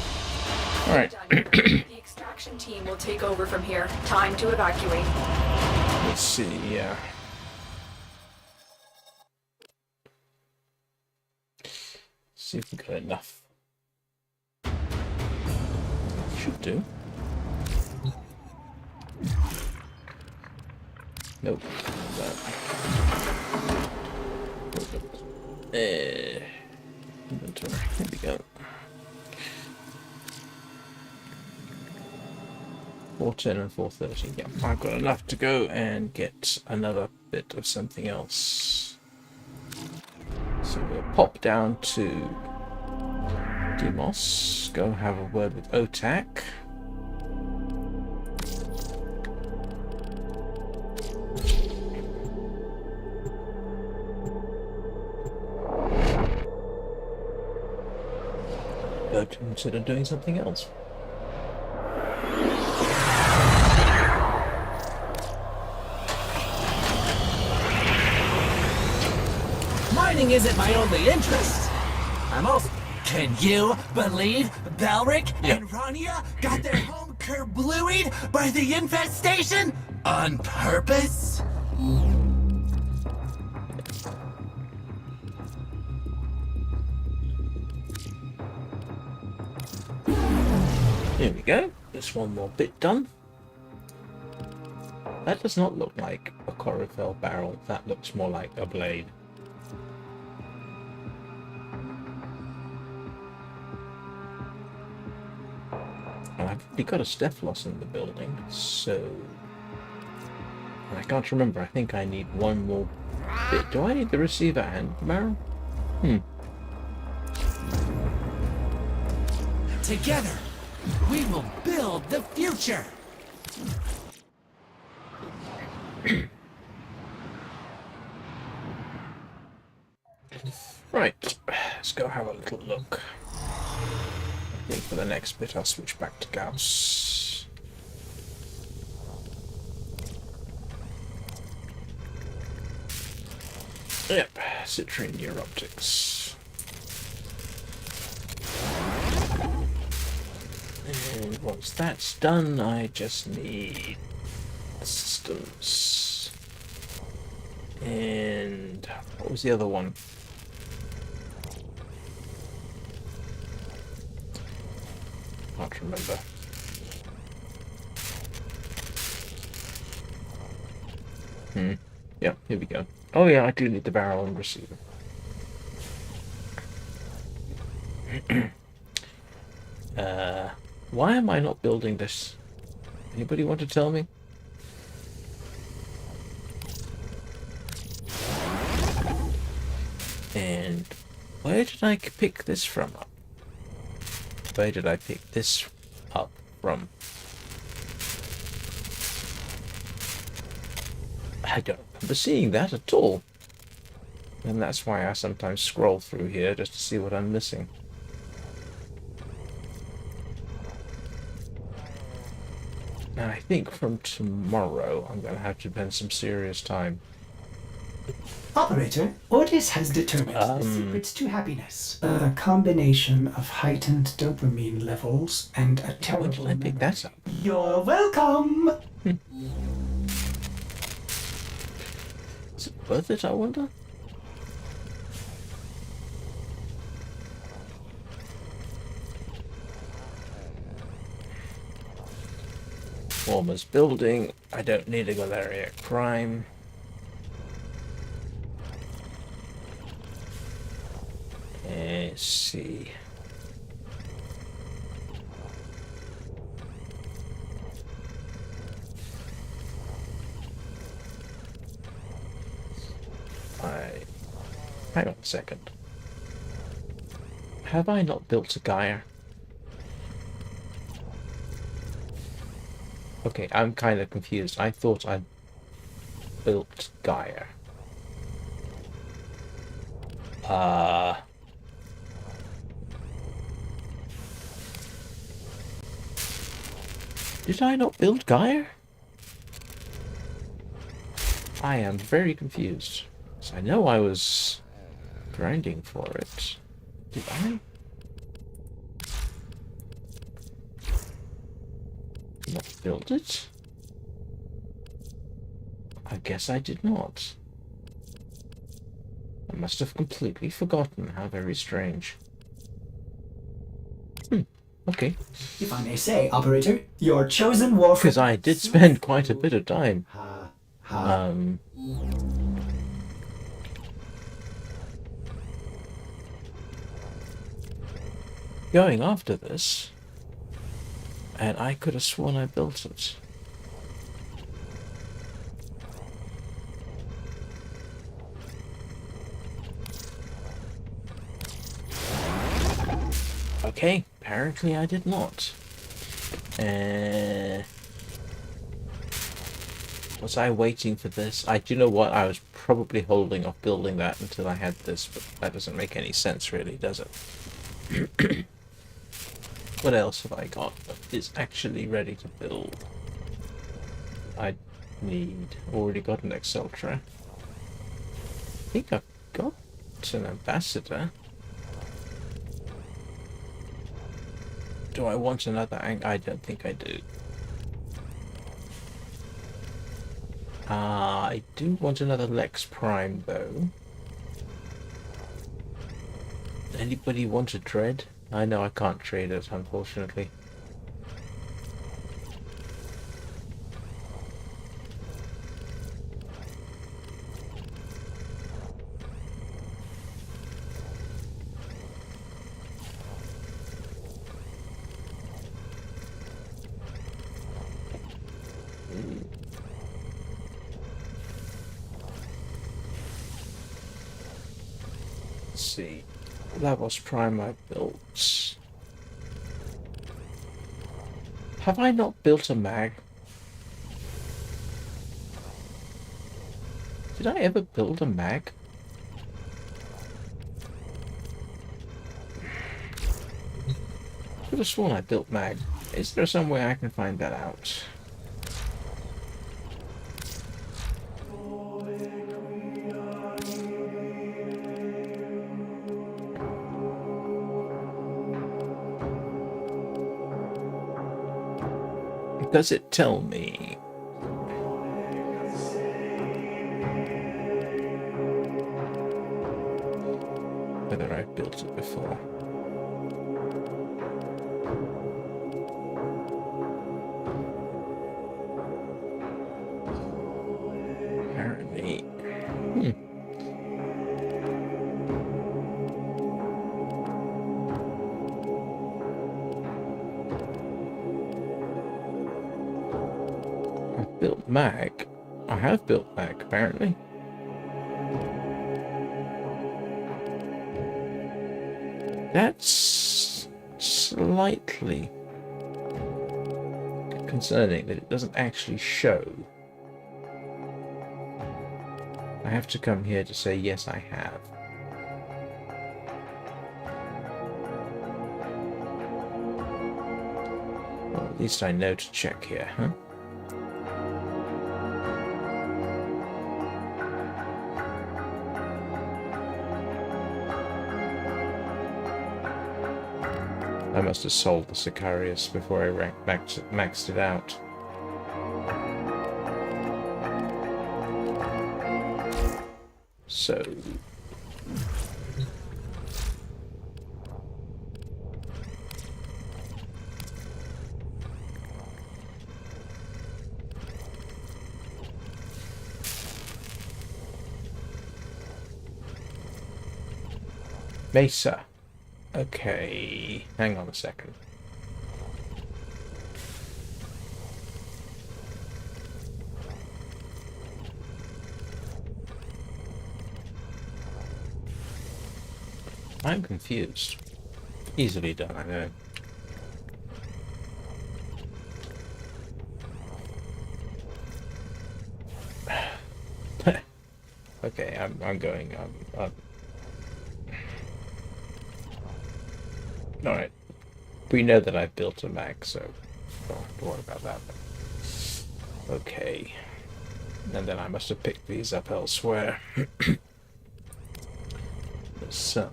Alright. The extraction team will take over from here. Time to evacuate. Let's see, yeah. See if we got enough. Should do. Nope. Inventory. Here we go. 410 and 430. Yeah, I've got enough to go and get another bit of something else. So we'll pop down to Demos, go have a word with Otak. Go to consider doing something else. Mining isn't my only interest. I'm also... Can you believe Belric and Rania got their home kerblooied by the infestation? On purpose? Here we go. There's one more bit done. That does not look like a Corofel barrel. That looks more like a blade. And I've already got a Stephalos in the building, so... I can't remember. I think I need one more bit. Do I need the receiver and the barrel? Together, we will build the future. Right, let's go have a little look. I think for the next bit I'll switch back to Gauss. Yep, Citrine Neuroptics. And once that's done, I just need systems. And what was the other one? Can't remember. Yep, here we go. Oh yeah, I do need the barrel and receiver. Why am I not building this? Anybody want to tell me? And where did I pick this from? Where did I pick this up from? I don't remember seeing that at all. And that's why I sometimes scroll through here just to see what I'm missing. Now I think from tomorrow I'm going to have to spend some serious time. Operator, Ordis has determined the secrets to happiness. A combination of heightened dopamine levels and a Why terrible did I pick memory. that up? You're welcome! Is it worth it, I wonder? Warmer's building. I don't need a Galeria crime. Let's see. Hang on a second. Have I not built a Gaia? Okay, I'm kind of confused. I thought I built Gaia. Did I not build Gaia? I am very confused. So I know I was grinding for it. Did I not build it? I guess I did not. I must have completely forgotten. How very strange. Okay. If I may say, operator, your chosen Warframe... Because I did spend quite a bit of time. Going after this. And I could have sworn I built it. Okay, apparently I did not. Was I waiting for this? Do you know what? I was probably holding off building that until I had this, but that doesn't make any sense really, does it? What else have I got that is actually ready to build? I already got an Exceltra. I think I've got an ambassador. Do I want another I don't think I do. I do want another Lex Prime though. Anybody want a Dread? I know I can't trade it, unfortunately. Let's see. That was Prime I built. Have I not built a mag? Did I ever build a mag? Could have sworn I built mag. Is there some way I can find that out? Does it tell me? Whether I've built it before. Apparently. Built mag. I have built mag, apparently. That's slightly concerning that it doesn't actually show. I have to come here to say yes, I have. Well, at least I know to check here, huh? I must have sold the Sicarius before I maxed it out. So... Mesa. Okay, hang on a second. I'm confused. Easily done, I know. Okay, I'm going. Alright. We know that I've built a mag, so don't worry about that. Okay. And then I must have picked these up elsewhere. So.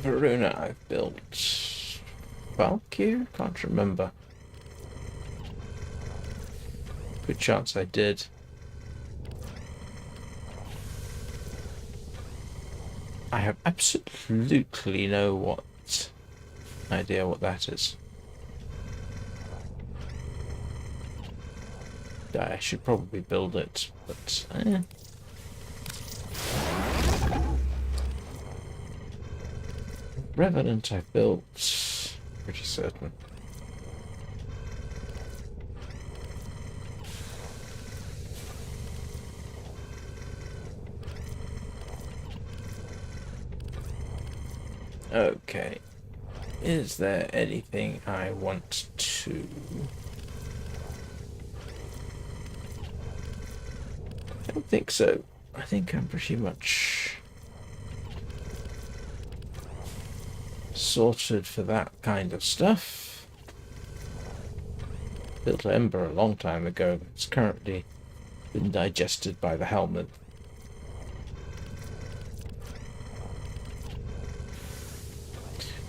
Varuna I've built. Valkyr? Can't remember. Good chance I did. I have absolutely no idea what that is. I should probably build it, but Revenant I built, pretty certain. Okay, is there anything I want to... I don't think so. I think I'm pretty much sorted for that kind of stuff. Built Ember a long time ago. It's currently been digested by the helmet.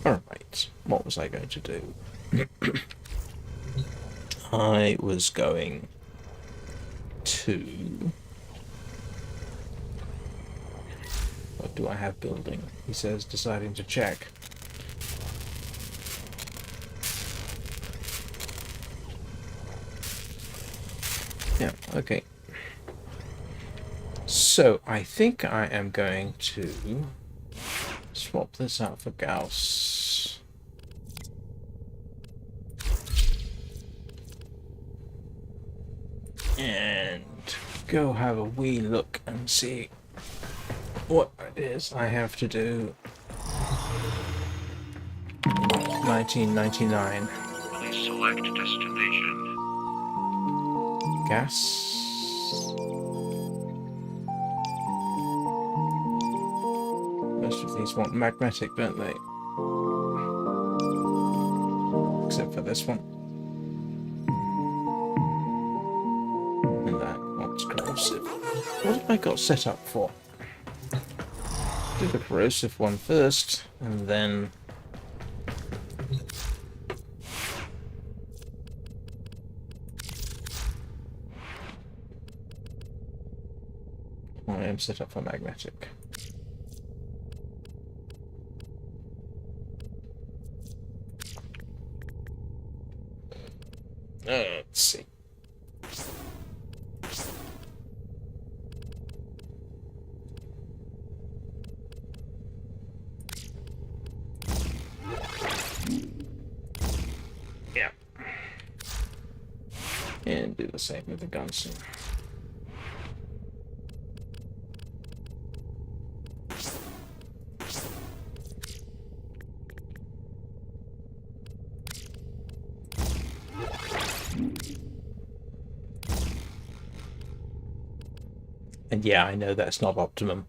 Alright, what was I going to do? I was going to... What do I have building? He says, deciding to check. Yeah, okay. So, I think I am going to swap this out for Gauss. And go have a wee look and see what it is I have to do. 1999. Please select destination. Gas. Most of these want magnetic, don't they? Except for this one. And that one's corrosive. What have I got set up for? Do the corrosive one first, and then... I am set up for magnetic. Let's see. Yeah. And do the same with the Gunson. And yeah, I know that's not optimum.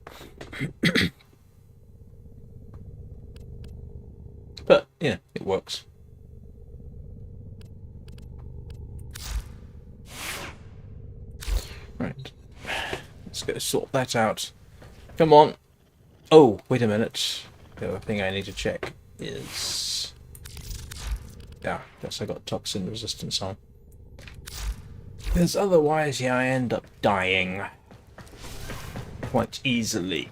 But, yeah, it works. Right. Let's go sort that out. Come on. Oh, wait a minute. The other thing I need to check is... Yeah, guess I got toxin resistance on. Because otherwise, yeah, I end up dying quite easily.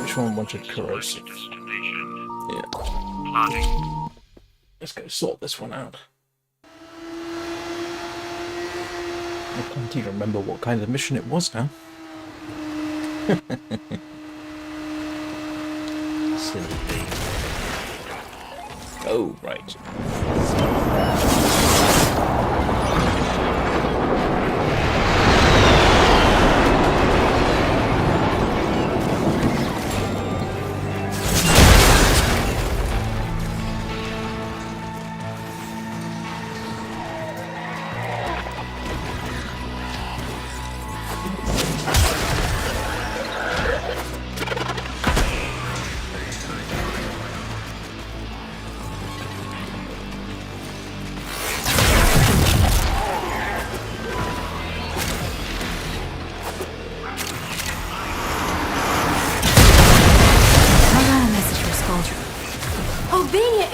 Which one wanted corrosive? Yeah. Plotting. Let's go sort this one out. I can't even remember what kind of mission it was now. Silly thing. Oh, right.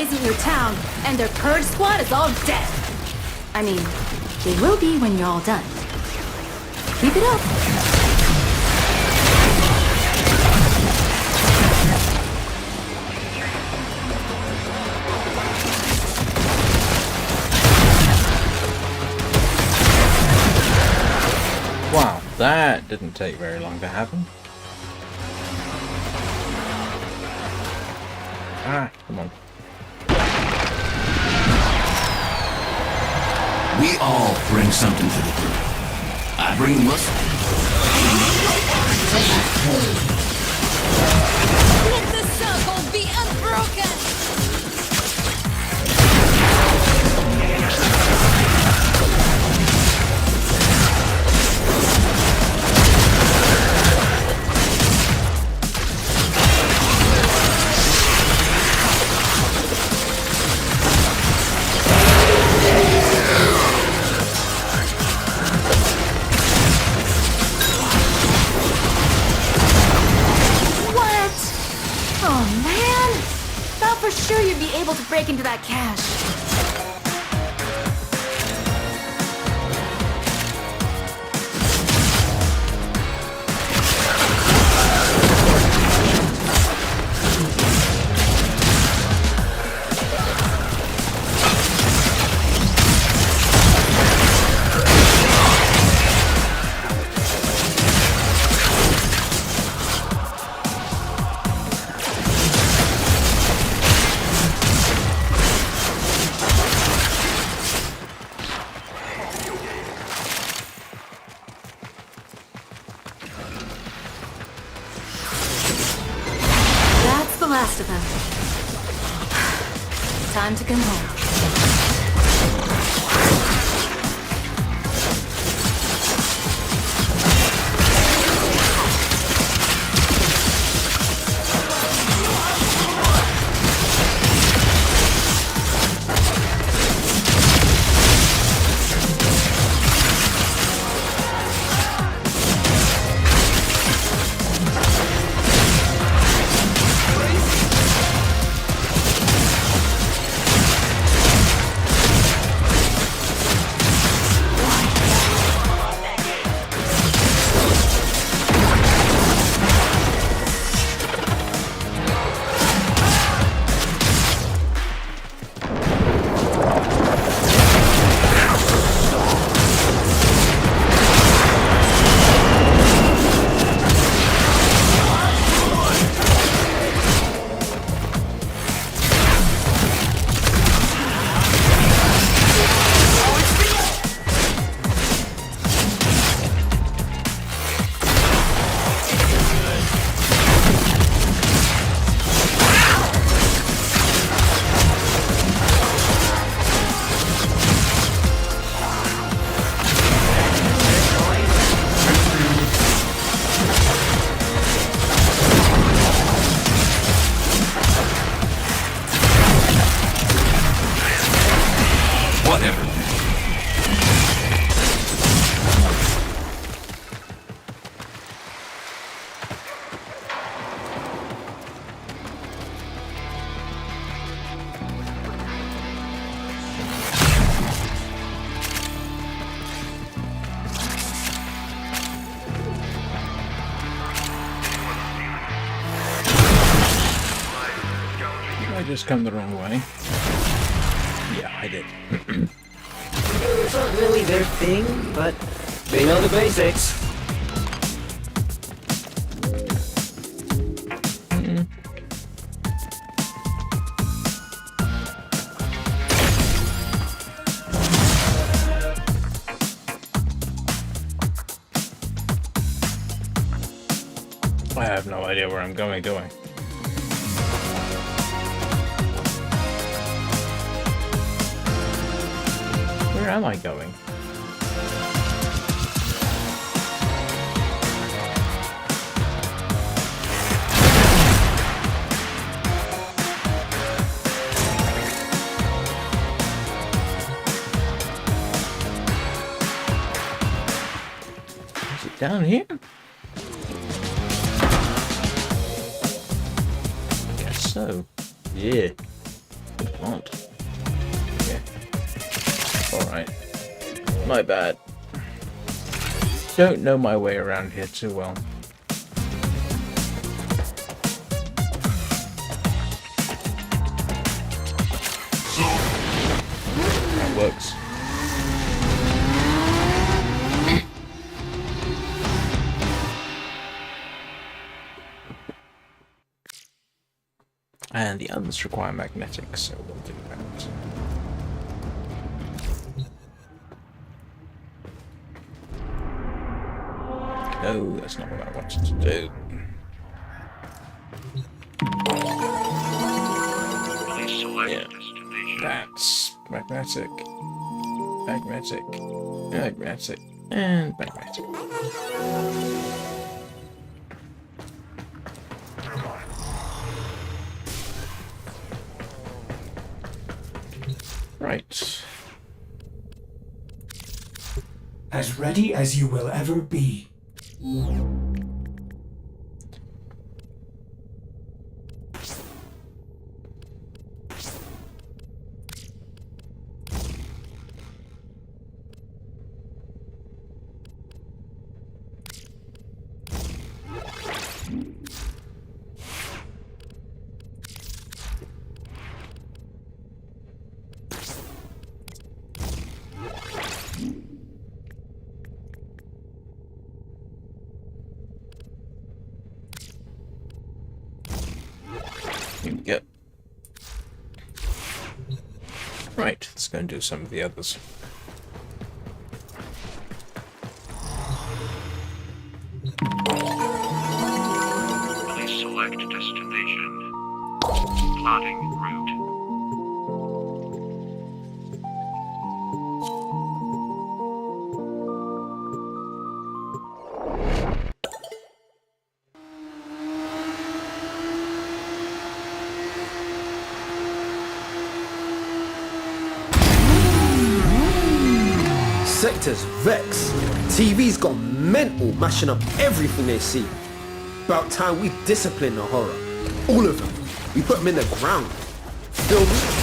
isn't your town, and their purge squad is all dead. I mean, they will be when you're all done. Keep it up. Wow, that didn't take very long to happen. Ah, come on. We all bring something to the group. I bring muscle. Let the circle be unbroken! For sure you'd be able to break into that cache. Last of them. Time to come home. Just come the wrong way. Yeah, I did. It's not really their thing, but they know the basics. I have no idea where I'm going, do I? Where am I going? Is it down here? I guess so. Yeah. Not. Yeah. Alright. My bad. Don't know my way around here too well. That works. And the others require magnetic, so we'll do that. No, that's not what I wanted to do. Please select Yeah. destination. That's magnetic, magnetic, magnetic, and magnetic. Right. As ready as you will ever be. Here we go. Right, let's go and do some of the others. Please select destination. Plotting route. Sector's vexed. TV's got mental, mashing up everything they see. About time we discipline the horror. All of them. We put them in the ground. Feel me?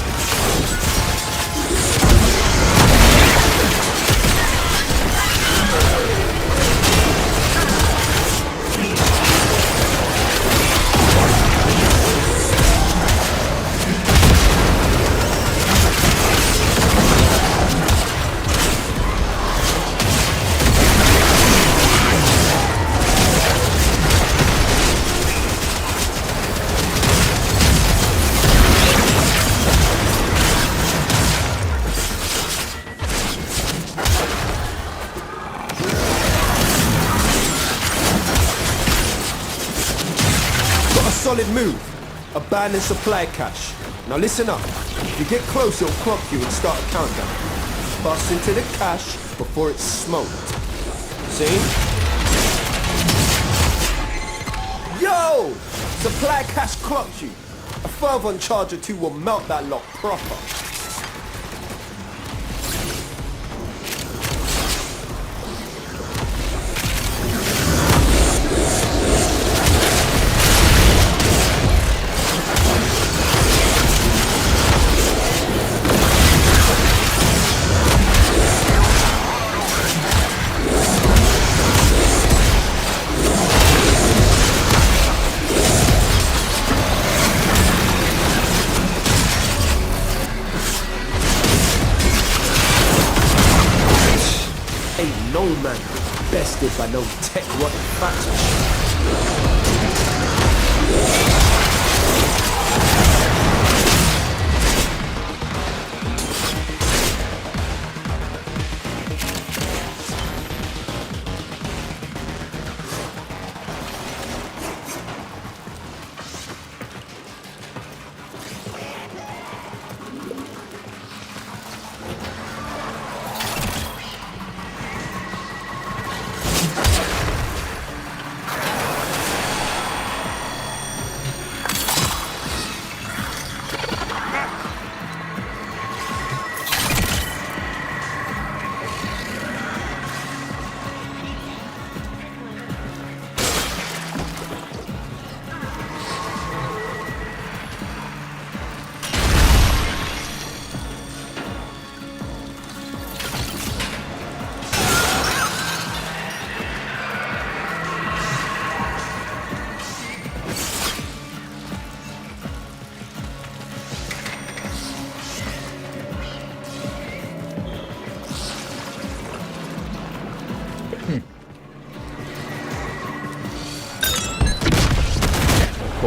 Solid move. Abandon supply cache. Now listen up. If you get close, it'll clock you and start a countdown. Bust into the cache before it's smoked. See? Yo! Supply cache clocked you. A fervent charge or two will melt that lock proper. No man bested by no tech rotten factor.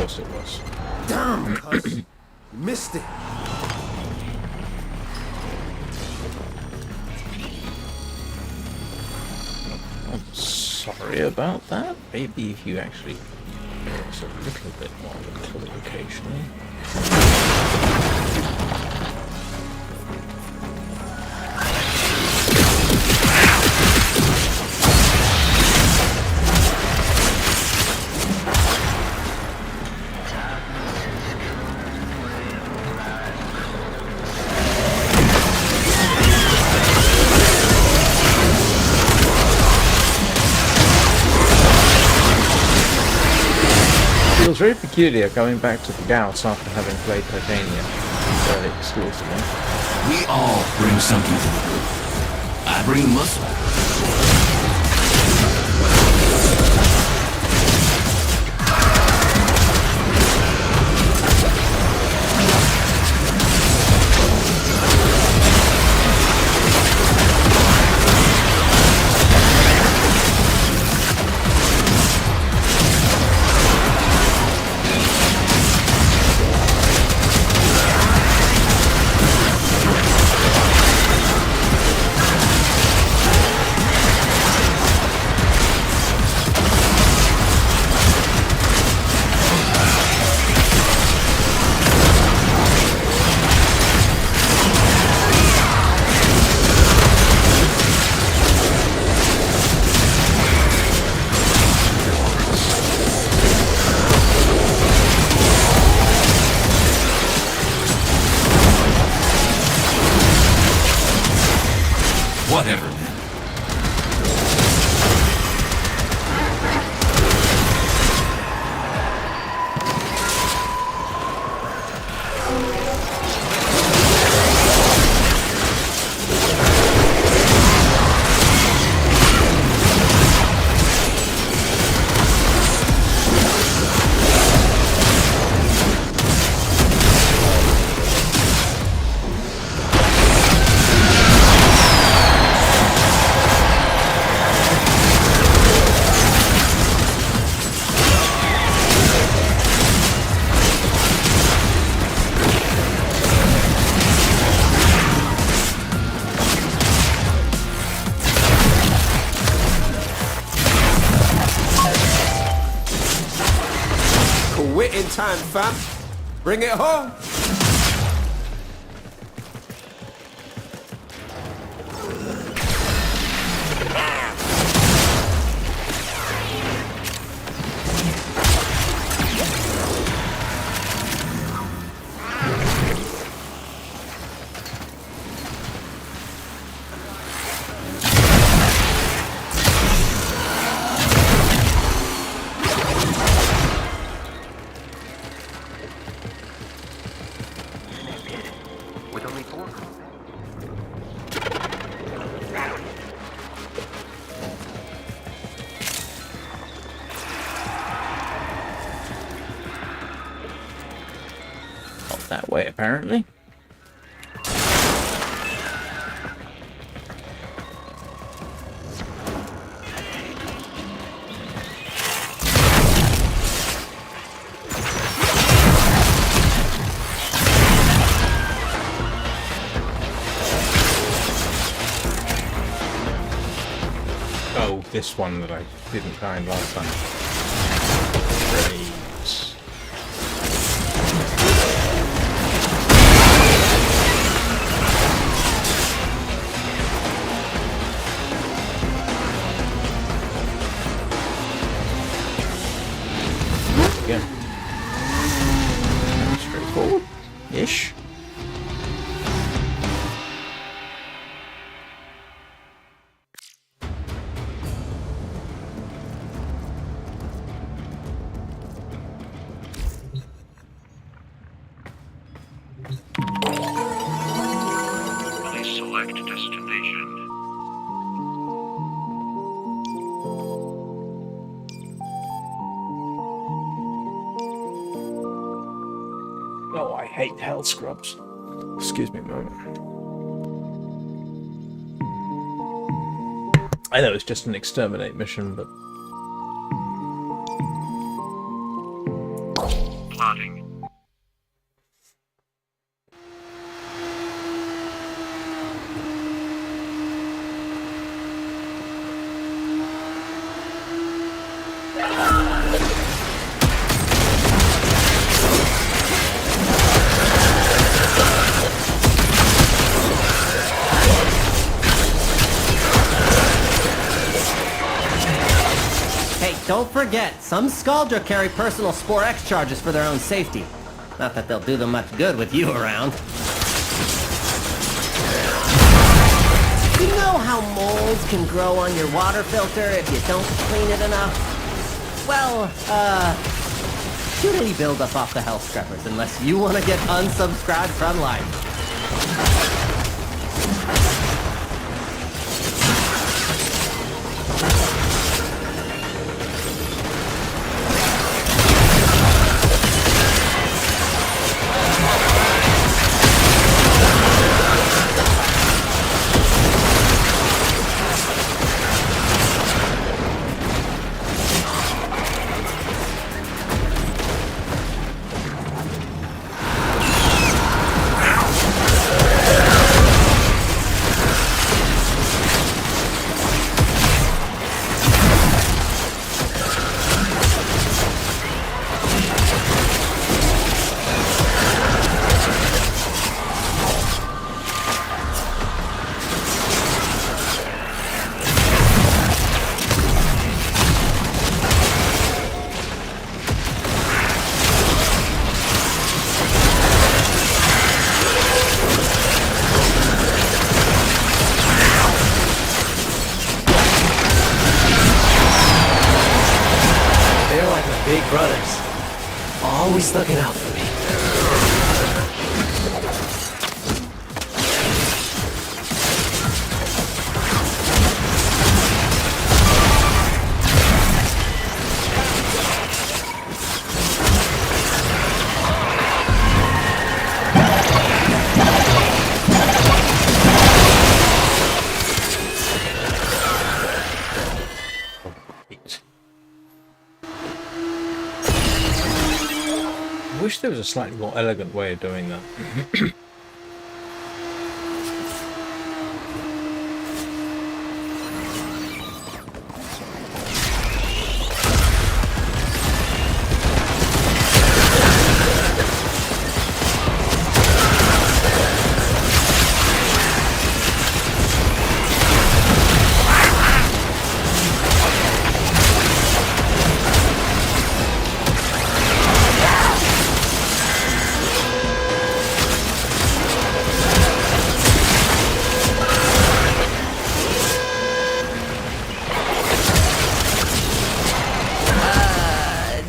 course it was. Damn, cuz. You missed it. I'm sorry about that. Maybe if you actually was a little bit more of a clue occasionally. It feels very peculiar coming back to the Gauss after having played Titania fairly exclusively. We all bring something to the group. I bring muscle. Whatever. Quitting time, fam. Bring it home. With only 4. Not that way, apparently. Oh, this one that I didn't find last time. Great. Again. Straightforward-ish. Please select destination. Oh, I hate hell scrubs. Excuse me a moment. I know it's just an exterminate mission, but plotting. Hey, don't forget, some Scaldra carry personal Spore X charges for their own safety. Not that they'll do them much good with you around. You know how molds can grow on your water filter if you don't clean it enough? Well, shoot any buildup off the health scrubbers unless you want to get unsubscribed from life. Big brothers. Always looking out for me. I wish there was a slightly more elegant way of doing that.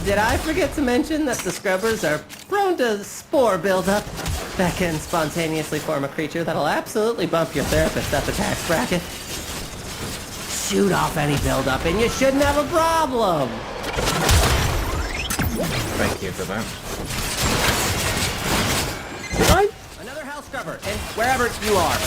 Did I forget to mention that the scrubbers are prone to spore buildup that can spontaneously form a creature that'll absolutely bump your therapist up the tax bracket? Shoot off any buildup and you shouldn't have a problem! Thank you for that. Another house scrubber, and wherever you are.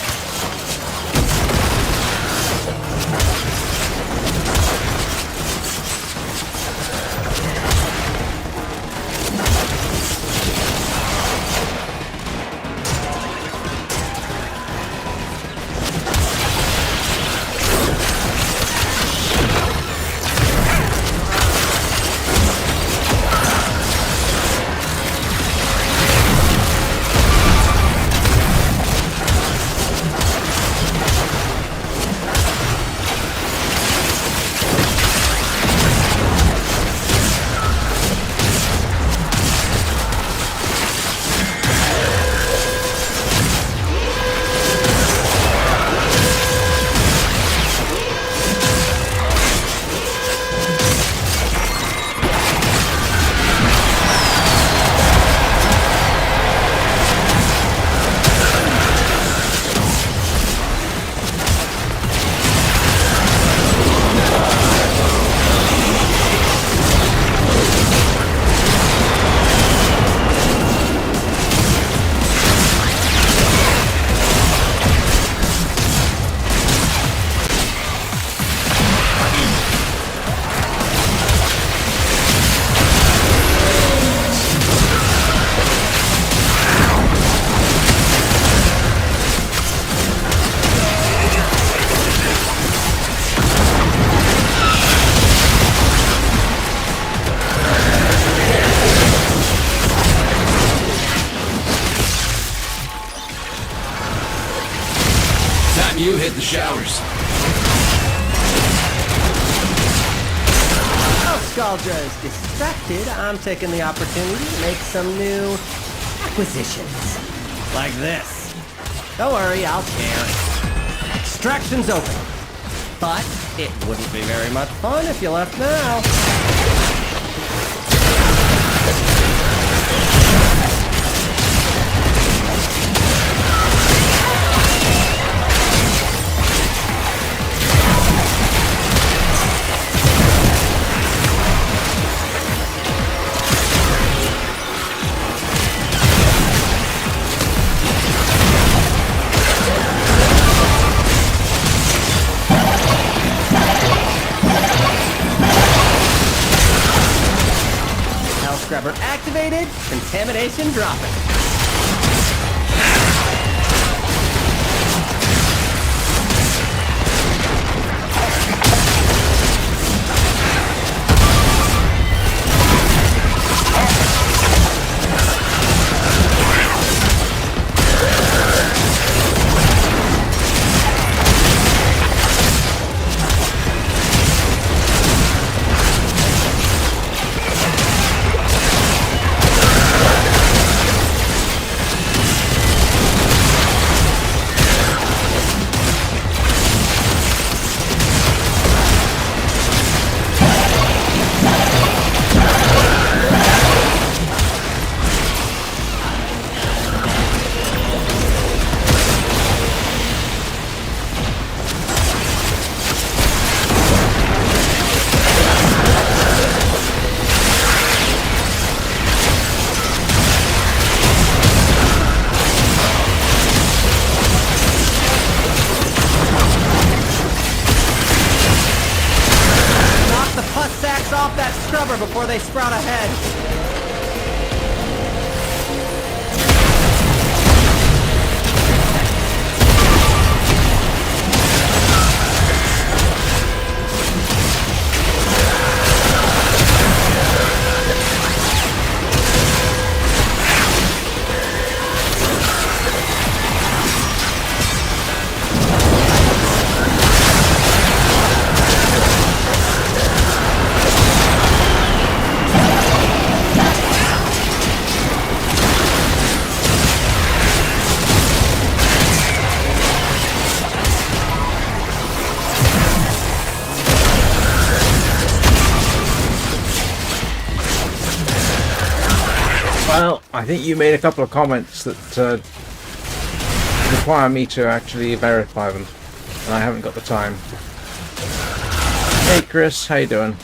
you hit the showers. While Scaldra is distracted, I'm taking the opportunity to make some new acquisitions. Like this. Don't worry, I'll share. Extraction's open. But it wouldn't be very much fun if you left now. Scrubber activated, contamination dropping. Off that scrubber before they sprout ahead. Well, I think you made a couple of comments that require me to actually verify them, and I haven't got the time. Hey Chris, how you doing?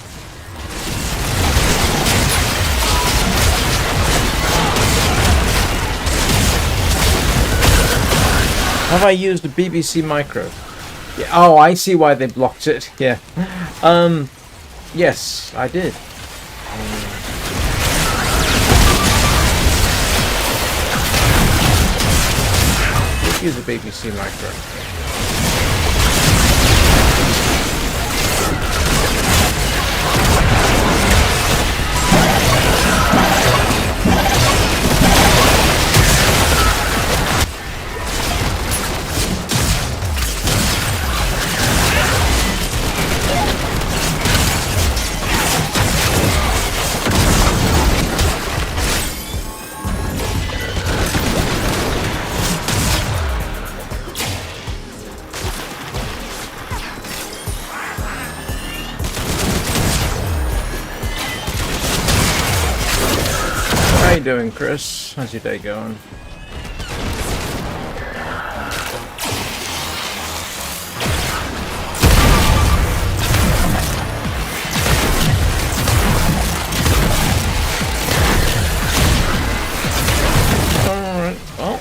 Have I used a BBC Micro? Yeah, oh, I see why they blocked it. Yeah. Yes, I did. Use a BBC Micro. How you doing, Chris? How's your day going? Alright, well,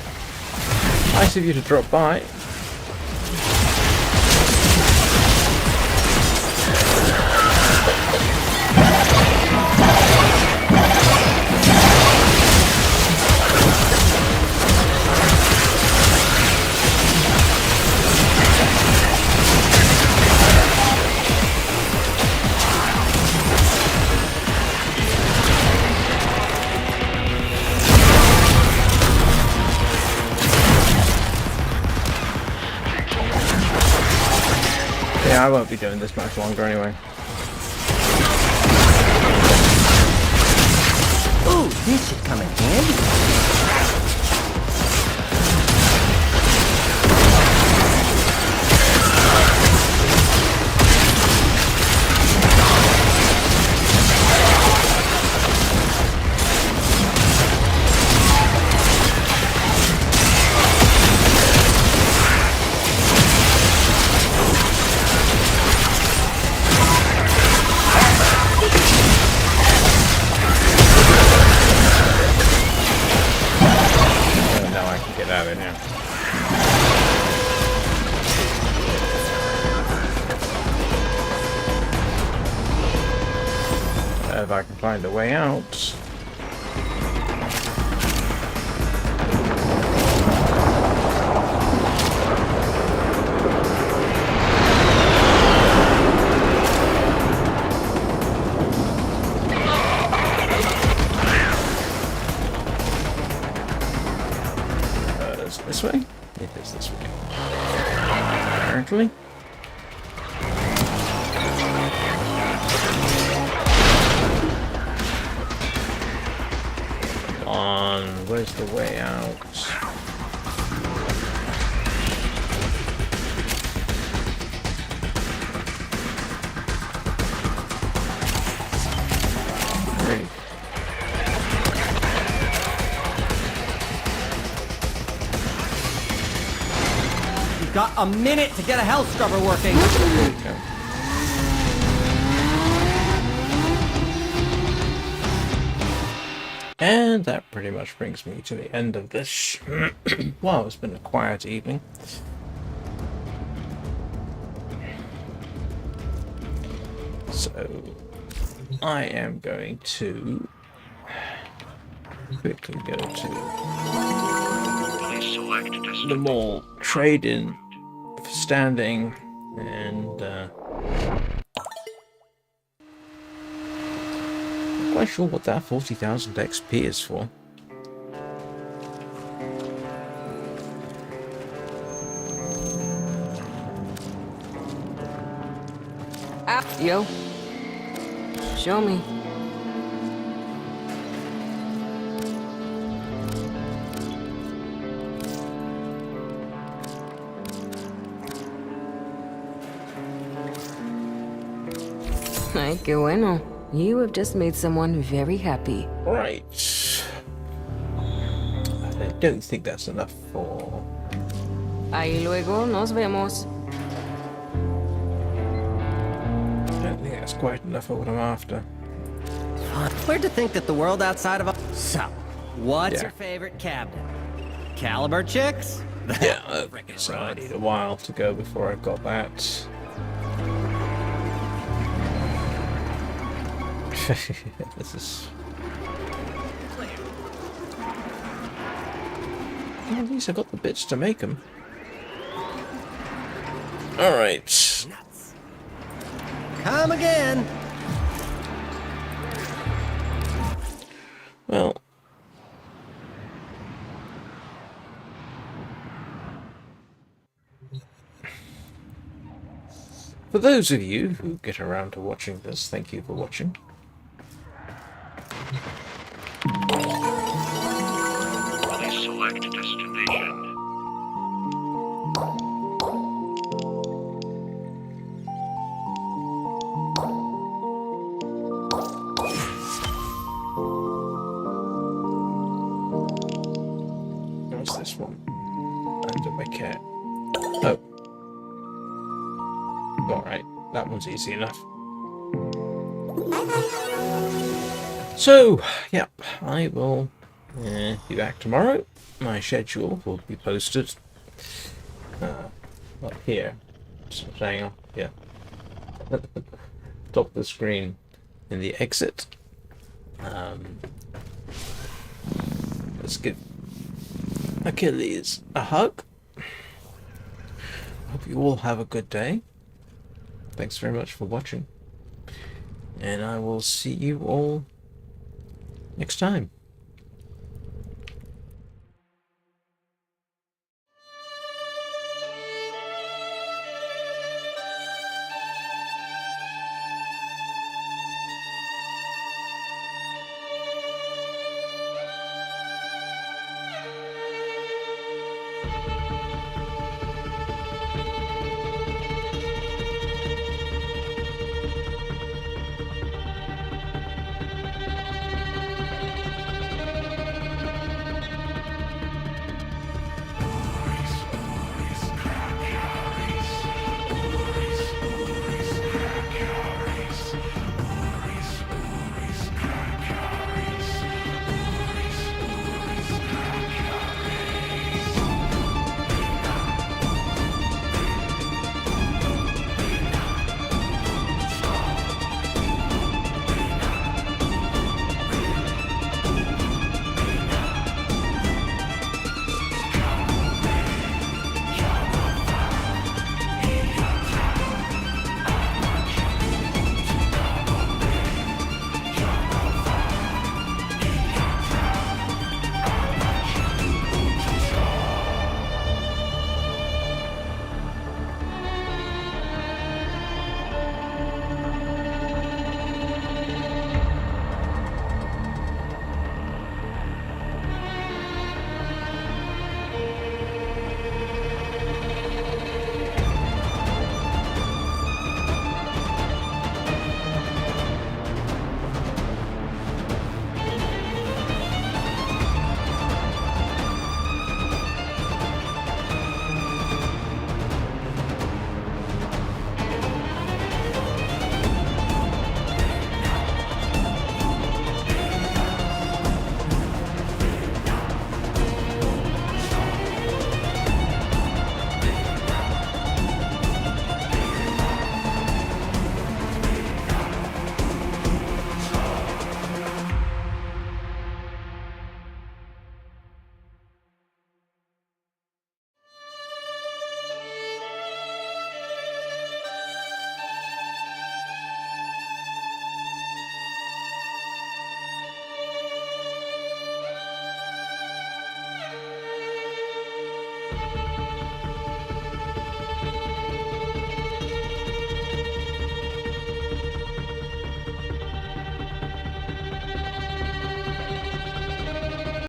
nice of you to drop by. Yeah, I won't be doing this much longer anyway. Ooh, this should come in handy. If I can find a way out. Is it this way? It is this way. Apparently. Where's the way out? Great. You've got a minute to get a health scrubber working. There we go. And that pretty much brings me to the end of this. Well, it's been a quiet evening. So, I am going to quickly go to the mall, trade in for standing, and quite sure what that 40,000 XP is for. Yo, show me. Ay, qué bueno. You have just made someone very happy. Right. I don't think that's enough for... Ahí luego nos vemos. I don't think that's quite enough for what I'm after. Weird to think that the world outside of us... So, what's Yeah. your favorite cabinet? Caliber chicks? Yeah, so I need a while to go before I've got that. This is... Well, at least I got the bits to make them. Alright. Come again. Well... For those of you who get around to watching this, thank you for watching. Please select destination. What's this one? Under my cat. Oh. Alright, that one's easy enough. So, yep, I will be back tomorrow. My schedule will be posted up here. Just hang on, yeah. Top of the screen in the exit. Let's give Achilles a hug. Hope you all have a good day. Thanks very much for watching. And I will see you all next time.